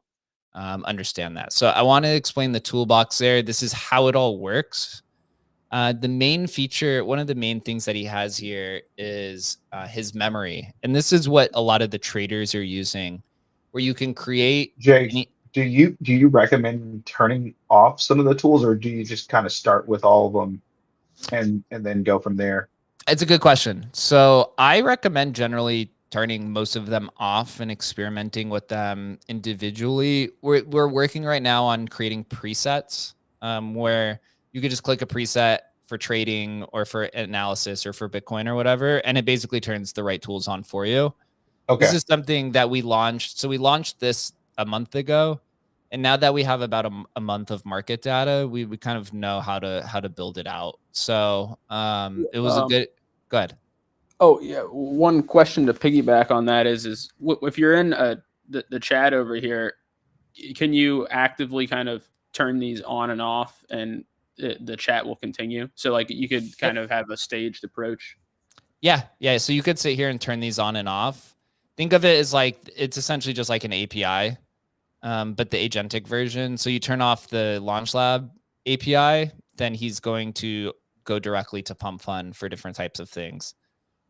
understand that. So I want to explain the toolbox there. This is how it all works. The main feature, one of the main things that he has here is his memory. And this is what a lot of the traders are using, where you can create. Jake, do you recommend turning off some of the tools, or do you just kind of start with all of them and then go from there? It's a good question. So I recommend generally turning most of them off and experimenting with them individually. We're working right now on creating presets where you could just click a preset for trading or for analysis or for Bitcoin or whatever, and it basically turns the right tools on for you. Okay. This is something that we launched. So we launched this a month ago, and now that we have about a month of market data, we kind of know how to build it out. So it was a good. Go ahead. Oh yeah, one question to piggyback on that is if you're in the chat over here, can you actively kind of turn these on and off, and the chat will continue? So like you could kind of have a staged approach. Yeah. So you could sit here and turn these on and off. Think of it as like it's essentially just like an API, but the agentic version. So you turn off the Launch Lab API, then he's going to go directly to Pump Fund for different types of things.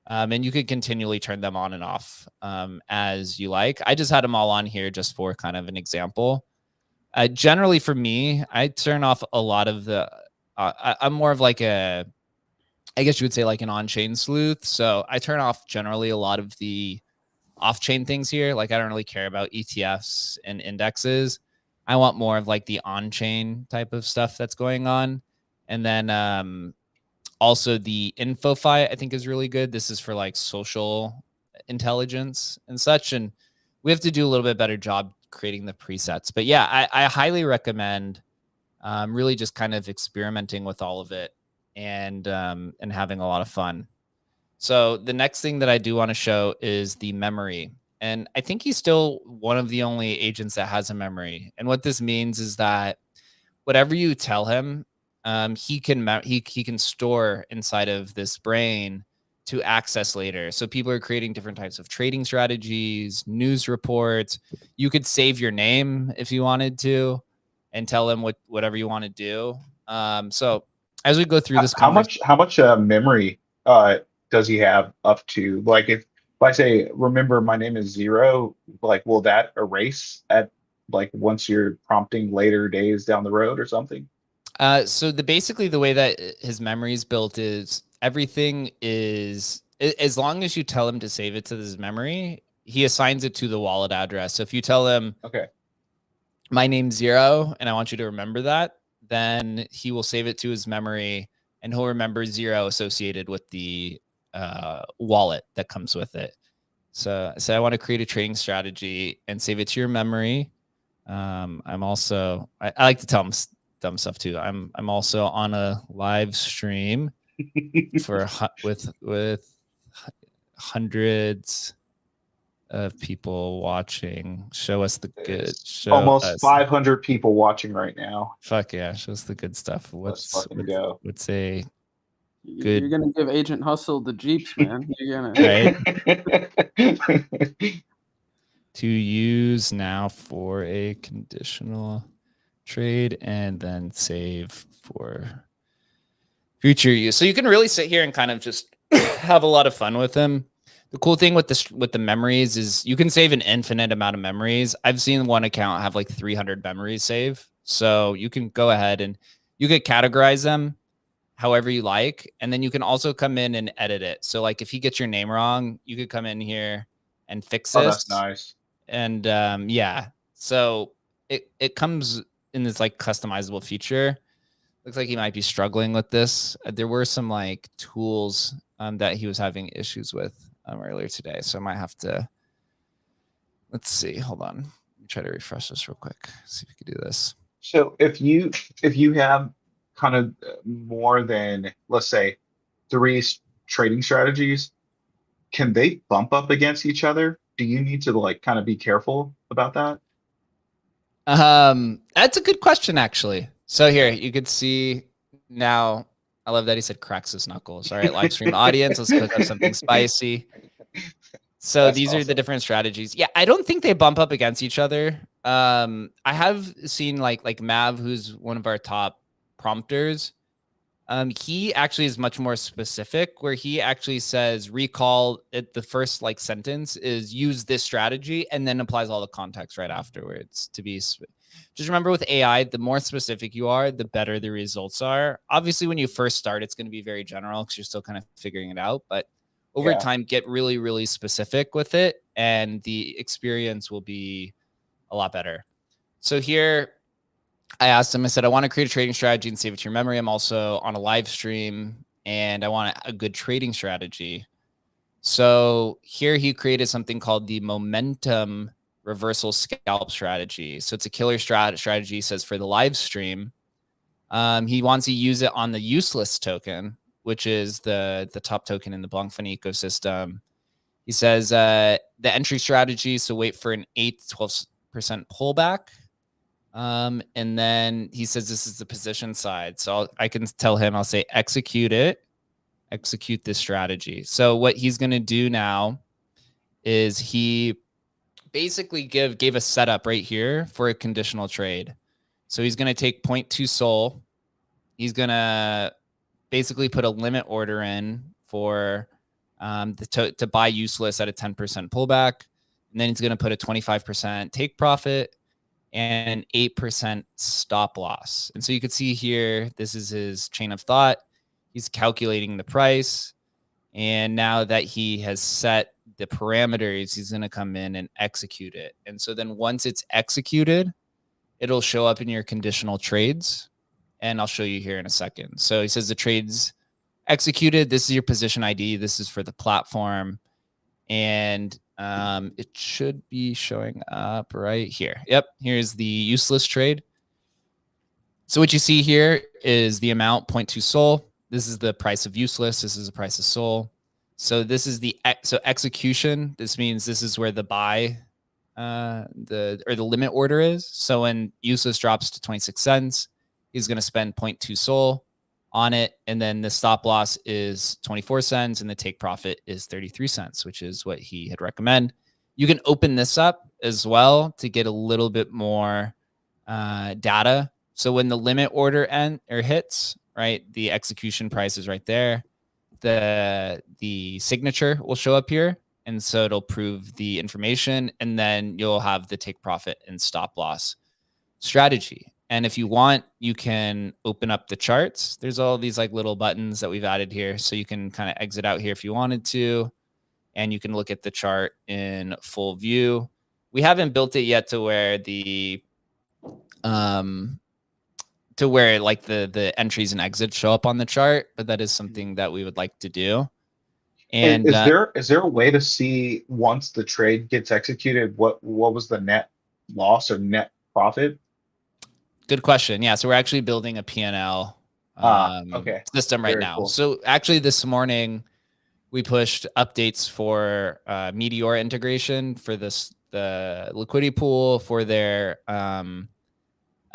And you could continually turn them on and off as you like. I just had them all on here just for kind of an example. Generally for me, I turn off a lot of the, I'm more of like I guess you would say like an on-chain sleuth. So I turn off generally a lot of the off-chain things here. Like I don't really care about ETFs and indexes. I want more of like the on-chain type of stuff that's going on. And then also the InfoFi I think is really good. This is for like social intelligence and such. And we have to do a little bit better job creating the presets. But yeah, I highly recommend really just kind of experimenting with all of it and having a lot of fun. So the next thing that I do want to show is the memory. And I think he's still one of the only agents that has a memory. And what this means is that whatever you tell him, he can store inside of this brain to access later. So people are creating different types of trading strategies, news reports. You could save your name if you wanted to, and tell him whatever you want to do. So as we go through this, how much memory does he have up to? Like if I say, remember my name is Zero, like will that erase at like once you're prompting later days down the road or something? So basically the way that his memory is built is everything is, as long as you tell him to save it to his memory, he assigns it to the wallet address. So if you tell him, okay, my name's Zero, and I want you to remember that, then he will save it to his memory, and he'll remember Zero associated with the wallet that comes with it. So I want to create a trading strategy and save it to your memory. I'm also, I like to tell him dumb stuff too. I'm also on a live stream with hundreds of people watching. Show us the good. Show almost us. 500 people watching right now. Fuck yeah, show us the good stuff. Let's fucking go. What's a good? You're gonna give Agent Hustle the Jeeps, man. You're gonna right. To use now for a conditional trade and then save for future use. So you can really sit here and kind of just have a lot of fun with them. The cool thing with the memories is you can save an infinite amount of memories. I've seen one account have like 300 memories save. So you can go ahead and you could categorize them however you like. And then you can also come in and edit it. So like if he gets your name wrong, you could come in here and fix this. Oh, that's nice. And yeah, so it comes in this like customizable feature. Looks like he might be struggling with this. There were some like tools that he was having issues with earlier today. So I might have to, let's see, hold on. Let me try to refresh this real quick. See if we can do this. So if you have kind of more than, let's say, 3 trading strategies, can they bump up against each other? Do you need to like kind of be careful about that? That's a good question, actually. So here you could see now. I love that he said cracks his knuckles. All right, live stream audience, let's cook up something spicy. So these are the different strategies. Yeah, I don't think they bump up against each other. I have seen like Mav, who's one of our top prompters. He actually is much more specific, where he actually says recall it. The first like sentence is use this strategy, and then applies all the context right afterwards. To be just remember with AI, the more specific you are, the better the results are. Obviously, when you first start, it's going to be very general because you're still kind of figuring it out. But over time, get really, really specific with it, and the experience will be a lot better. So here, I asked him, I said, I want to create a trading strategy and save it to your memory. I'm also on a live stream and I want a good trading strategy. So here he created something called the momentum reversal scalp strategy. So it's a killer strategy, says, for the live stream. He wants to use it on the useless token, which is the top token in the Blankfin ecosystem. He says the entry strategy, so wait for an 8 to 12% pullback. And then he says this is the position side. So I can tell him, I'll say execute this strategy. So what he's going to do now is he basically gave a setup right here for a conditional trade. So he's going to take 0.2 SOL. He's going to basically put a limit order in for to buy useless at a 10% pullback. And then he's going to put a 25% take profit and 8% stop loss. And so you could see here, this is his chain of thought. He's calculating the price. And now that he has set the parameters, he's going to come in and execute it. And so then once it's executed, it'll show up in your conditional trades. And I'll show you here in a second. So he says the trade's executed. This is your position ID. This is for the platform. And it should be showing up right here. Yep, here's the useless trade. So what you see here is the amount 0.2 Sol. This is the price of useless. This is the price of Sol. So this is the execution. This means this is where the buy the limit order is. So when useless drops to 26 cents, he's going to spend 0.2 Sol on it. And then the stop loss is 24 cents and the take profit is 33 cents, which is what he had recommend. You can open this up as well to get a little bit more data. So when the limit order hits, right, the execution price is right there. The signature will show up here. And so it'll prove the information, and then you'll have the take profit and stop loss strategy. And if you want, you can open up the charts. There's all these like little buttons that we've added here. So you can kind of exit out here if you wanted to, and you can look at the chart in full view. We haven't built it yet to where the like the entries and exits show up on the chart, but that is something that we would like to do. And is there a way to see once the trade gets executed what was the net loss or net profit? Good question. Yeah, so we're actually building a P&L system right now. Cool. So actually this morning we pushed updates for Meteor integration for the liquidity pool for their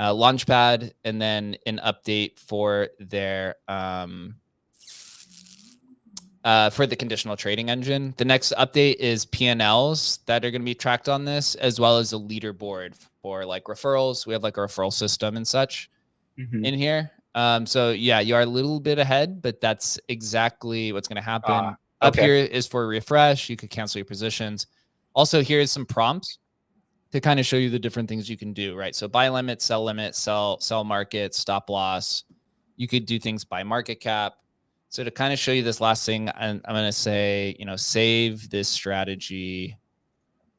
Launchpad, and then an update for their for the conditional trading engine. The next update is P&Ls that are going to be tracked on this, as well as a leaderboard for like referrals. We have like a referral system and such in here. So yeah, you are a little bit ahead, but that's exactly what's going to happen. Up here is for refresh. You could cancel your positions. Also, here is some prompts to kind of show you the different things you can do, right? So buy limit, sell market, stop loss. You could do things by market cap. So to kind of show you this last thing, I'm going to say, save this strategy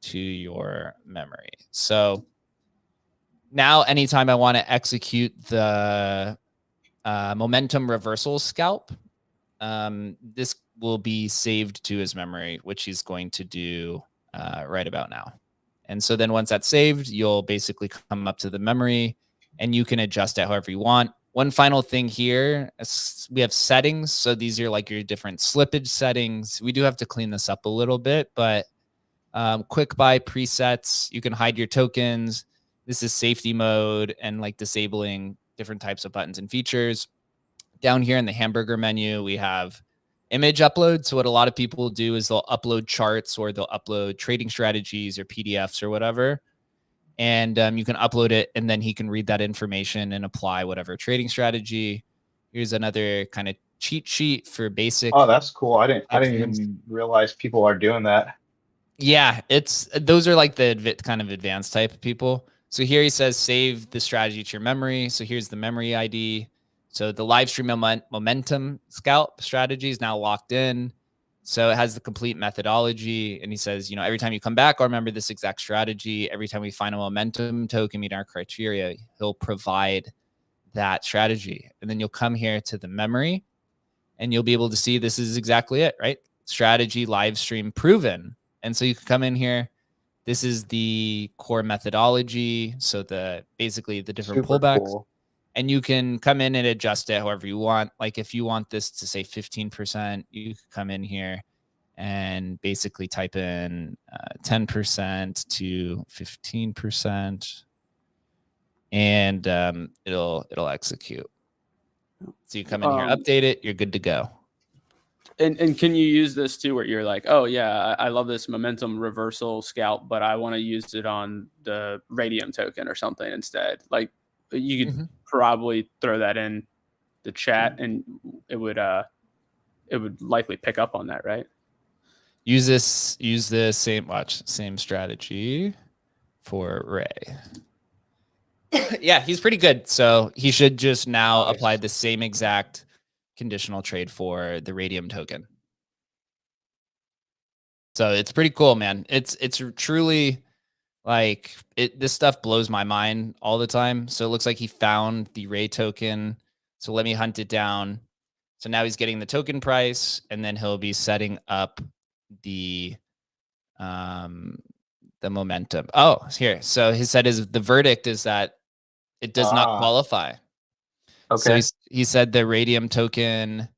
to your memory. So now anytime I want to execute the momentum reversal scalp, this will be saved to his memory, which he's going to do right about now. And so then once that's saved, you'll basically come up to the memory and you can adjust it however you want. One final thing here, we have settings. So these are like your different slippage settings. We do have to clean this up a little bit, but quick buy presets, you can hide your tokens. This is safety mode and like disabling different types of buttons and features. Down here in the hamburger menu, we have image upload. So what a lot of people do is they'll upload charts or they'll upload trading strategies or PDFs or whatever. And you can upload it and then he can read that information and apply whatever trading strategy. Here's another kind of cheat sheet for basic. Oh, that's cool. I didn't even realize people are doing that. Yeah, those are like the kind of advanced type of people. So here he says, save the strategy to your memory. So here's the memory ID. So the live stream momentum scalp strategy is now locked in. So it has the complete methodology. And he says, every time you come back, I'll remember this exact strategy. Every time we find a momentum token meet our criteria, he'll provide that strategy. And then you'll come here to the memory and you'll be able to see this is exactly it, right? Strategy live stream proven. And so you can come in here. This is the core methodology. So basically the different pullbacks. Cool. And you can come in and adjust it however you want. Like if you want this to say 15%, you can come in here and basically type in 10% to 15%, and it'll execute. So you come in here, update it, you're good to go. And can you use this too, where you're like, oh yeah, I love this momentum reversal scalp, but I want to use it on the Radium token or something instead? Like you could probably throw that in the chat and it would likely pick up on that, right? Use the same strategy for Ray. Yeah, he's pretty good. So he should just now apply the same exact conditional trade for the Radium token. So it's pretty cool, man. It's truly like this stuff blows my mind all the time. So it looks like he found the Ray token. So let me hunt it down. So now he's getting the token price, and then he'll be setting up the momentum. Oh, here. So he said the verdict is that it does not qualify. So Okay. he said the Radium token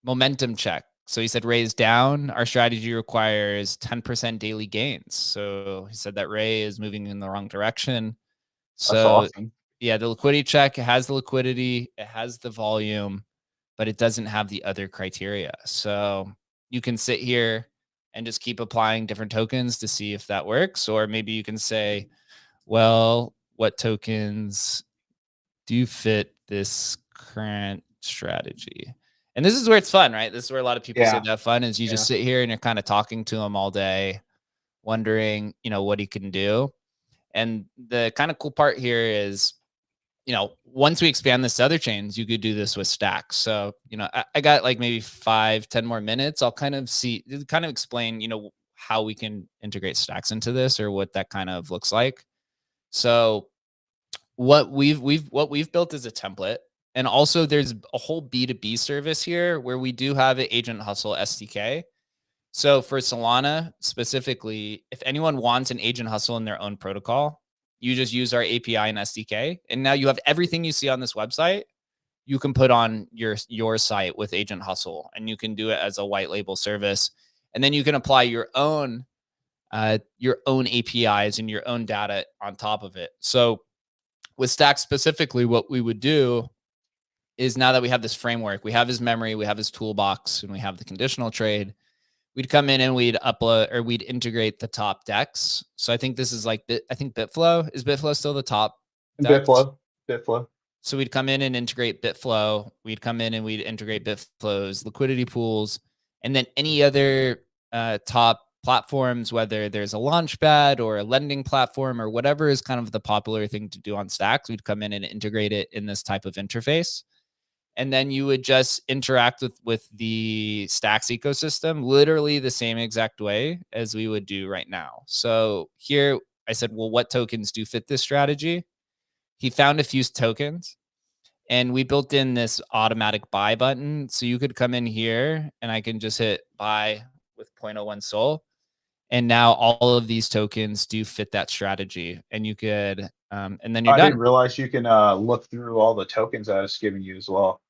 momentum check. So he said raise down. Our strategy requires 10% daily gains. So he said that Ray is moving in the wrong direction. That's So awesome. yeah, the liquidity check, it has the liquidity, it has the volume, but it doesn't have the other criteria. So you can sit here and just keep applying different tokens to see if that works. Or maybe you can say, well, what tokens do fit this current strategy? And this is where it's fun, right? This is where a lot of people say Yeah. that fun is you Yeah. just sit here and you're kind of talking to him all day, wondering, what he can do. And the kind of cool part here is, once we expand this to other chains, you could do this with stacks. So, I got like maybe 5-10 more minutes. I'll kind of explain, how we can integrate stacks into this or what that kind of looks like. So what we've built is a template. And also there's a whole B2B service here where we do have an Agent Hustle SDK. So for Solana specifically, if anyone wants an Agent Hustle in their own protocol, you just use our API and SDK. And now you have everything you see on this website, you can put on your site with Agent Hustle, and you can do it as a white label service. And then you can apply your own APIs and your own data on top of it. So with Stack specifically, what we would do is, now that we have this framework, we have his memory, we have his toolbox, and we have the conditional trade, we'd come in and we'd upload, or we'd integrate the top DEX. So I think this is like, I think Bitflow. Is Bitflow still the top DEX? Bitflow. So we'd come in and integrate Bitflow. We'd come in and we'd integrate Bitflow's liquidity pools, and then any other top platforms, whether there's a launchpad or a lending platform or whatever is kind of the popular thing to do on Stacks, we'd come in and integrate it in this type of interface. And then you would just interact with the Stacks ecosystem literally the same exact way as we would do right now. So here I said, well, what tokens do fit this strategy? He found a few tokens, and we built in this automatic buy button. So you could come in here and I can just hit buy with 0.01 SOL. And now all of these tokens do fit that strategy. And you could, and then you're I done. didn't realize you can look through all the tokens that it's giving you as well.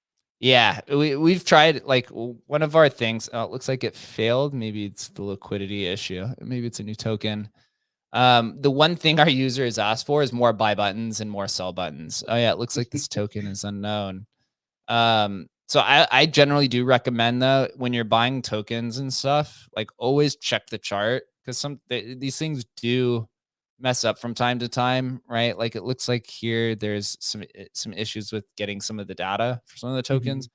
Yeah, we've tried, like, one of our things. Oh, it looks like it failed. Maybe it's the liquidity issue. Maybe it's a new token. The one thing our users asked for is more buy buttons and more sell buttons. Oh yeah, it looks like this token is unknown. So I generally do recommend, though, when you're buying tokens and stuff, like, always check the chart, because these things do mess up from time to time, right? Like, it looks like here there's some issues with getting some of the data for some of the tokens.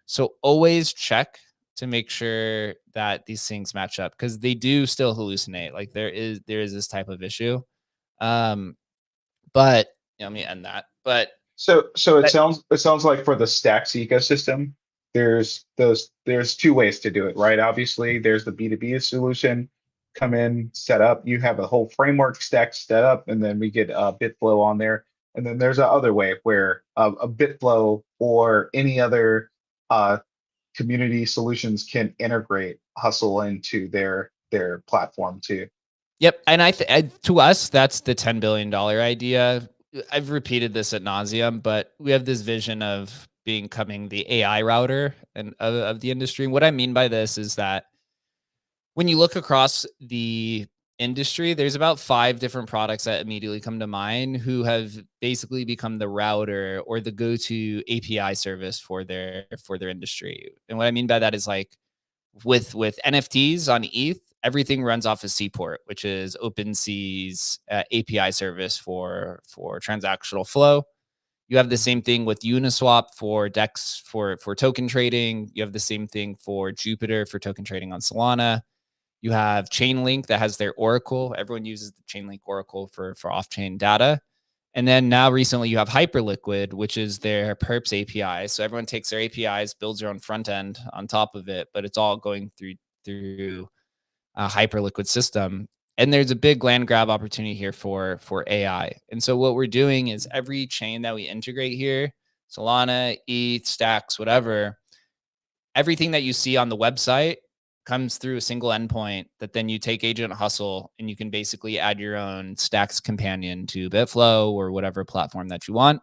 So always check to make sure that these things match up, because they do still hallucinate. Like, there is this type of issue. But let me end that. But So it sounds like for the Stacks ecosystem, there's two ways to do it, right? Obviously, there's the B2B solution, come in, set up. You have a whole framework stack set up, and then we get Bitflow on there. And then there's a other way where a Bitflow or any other community solutions can integrate Hustle into their platform too. Yep, and to us, that's the $10 billion idea. I've repeated this ad nauseum, but we have this vision of becoming the AI router and of the industry. And what I mean by this is that when you look across the industry, there's about 5 different products that immediately come to mind who have basically become the router or the go-to API service for their industry. And what I mean by that is, like, with NFTs on ETH, everything runs off of Seaport, which is OpenSea's API service for transactional flow. You have the same thing with Uniswap for DEX for token trading. You have the same thing for Jupiter for token trading on Solana. You have Chainlink that has their Oracle. Everyone uses the Chainlink Oracle for off-chain data. And then now recently you have Hyperliquid, which is their Perps API. So everyone takes their APIs, builds their own front end on top of it, but it's all going through a Hyperliquid system. And there's a big land grab opportunity here for AI. And so what we're doing is, every chain that we integrate here, Solana, ETH, Stacks, whatever, everything that you see on the website comes through a single endpoint that then you take Agent Hustle, and you can basically add your own Stacks companion to Bitflow or whatever platform that you want.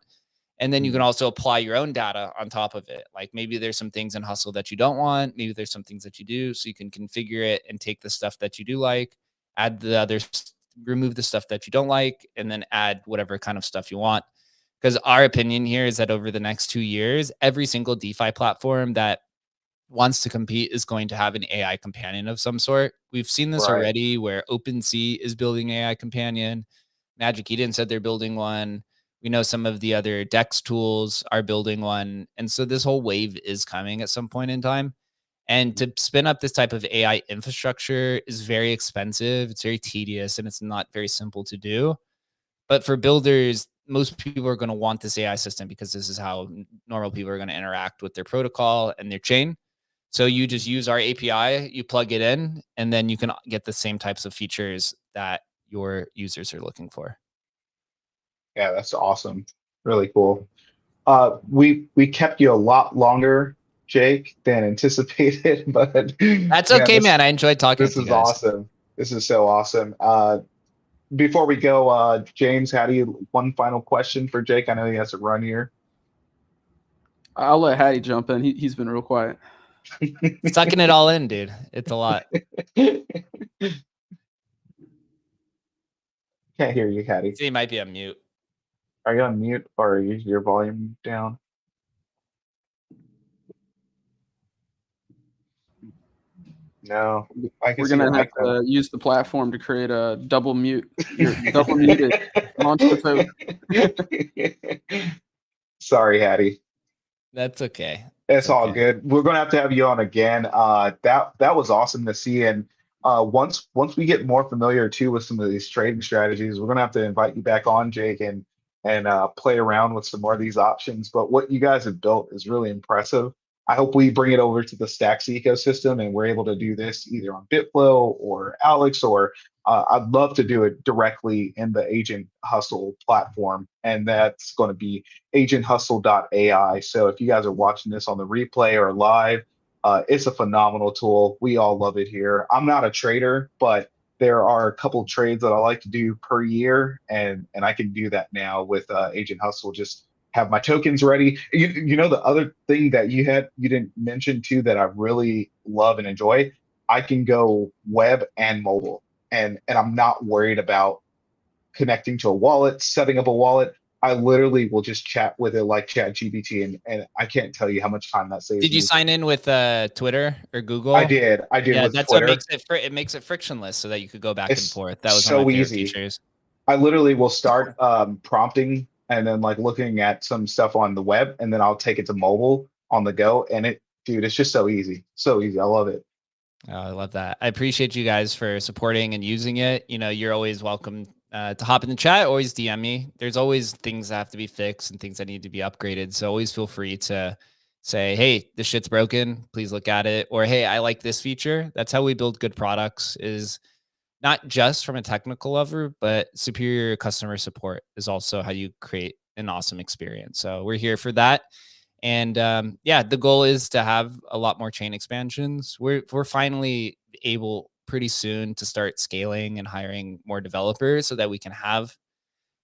And then you can also apply your own data on top of it. Like maybe there's some things in Hustle that you don't want. Maybe there's some things that you do. So you can configure it and take the stuff that you do like, add the others, remove the stuff that you don't like, and then add whatever kind of stuff you want. Because our opinion here is that over the next 2 years, every single DeFi platform that wants to compete is going to have an AI companion of some sort. We've seen this Right. already where OpenSea is building AI companion. Magic Eden said they're building one. We know some of the other DEX tools are building one. And so this whole wave is coming at some point in time. And to spin up this type of AI infrastructure is very expensive. It's very tedious and it's not very simple to do. But for builders, most people are going to want this AI system because this is how normal people are going to interact with their protocol and their chain. So you just use our API, you plug it in, and then you can get the same types of features that your users are looking for. Yeah, that's awesome. Really cool. We kept you a lot longer, Jake, than anticipated, but that's okay, man. I enjoyed talking to you guys. This is awesome. This is so awesome. Before we go, James, one final question for Jake? I know he has to run here. I'll let Hattie jump in. He's been real quiet. Sucking it all in, dude. It's a lot. Can't hear you, Hattie. He might be on mute. Are you on mute or is your volume down? No, we're gonna have to use the platform to create a double mute. You're double muted. Launch the vote. Sorry, Hattie. That's okay. It's all good. We're gonna have you on again. That was awesome to see. And once we get more familiar too with some of these trading strategies, we're gonna have to invite you back on, Jake, and play around with some more of these options. But what you guys have built is really impressive. I hope we bring it over to the Stacks ecosystem and we're able to do this either on Bitflow or Alex, or I'd love to do it directly in the Agent Hustle platform. And that's going to be agenthustle.ai. So if you guys are watching this on the replay or live, it's a phenomenal tool. We all love it here. I'm not a trader, but there are a couple of trades that I like to do per year, and I can do that now with Agent Hustle. Just have my tokens ready. You know, the other thing that you didn't mention too that I really love and enjoy, I can go web and mobile, and I'm not worried about connecting to a wallet, setting up a wallet. I literally will just chat with it like ChatGPT, and I can't tell you how much time that saves. Did you sign in with Twitter or Google? I did. Yeah, with that's Twitter. What makes it frictionless, so that you could go back and forth. That was so one of my favorite easy. features. I literally will start prompting and then like looking at some stuff on the web, and then I'll take it to mobile on the go. And it's just so easy. So easy. I love it. Oh, I love that. I appreciate you guys for supporting and using it. You know, you're always welcome to hop in the chat, always DM me. There's always things that have to be fixed and things that need to be upgraded. So always feel free to say, hey, this shit's broken. Please look at it. Or, hey, I like this feature. That's how we build good products, is not just from a technical level, but superior customer support is also how you create an awesome experience. So we're here for that. And yeah, the goal is to have a lot more chain expansions. We're finally able pretty soon to start scaling and hiring more developers so that we can have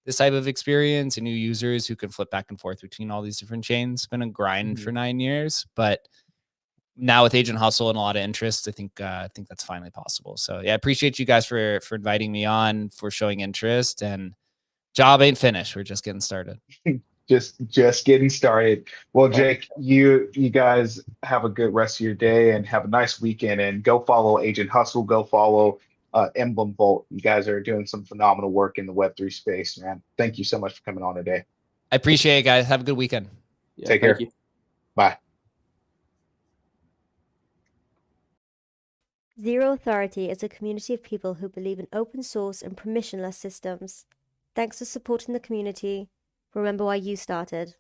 this type of experience and new users who can flip back and forth between all these different chains. It's been a grind for 9 years, but now with Agent Hustle and a lot of interest, I think that's finally possible. So yeah, I appreciate you guys for inviting me on, for showing interest, and job ain't finished. We're just getting started. just getting started. Well, Jake, you guys have a good rest of your day and have a nice weekend, and go follow Agent Hustle, go follow Emblem Vault. You guys are doing some phenomenal work in the Web3 space, man. Thank you so much for coming on today. I appreciate it, guys. Have a good weekend. Yeah, Take care. you. Bye. Zero Authority is a community of people who believe in open source and permissionless systems. Thanks for supporting the community. Remember why you started.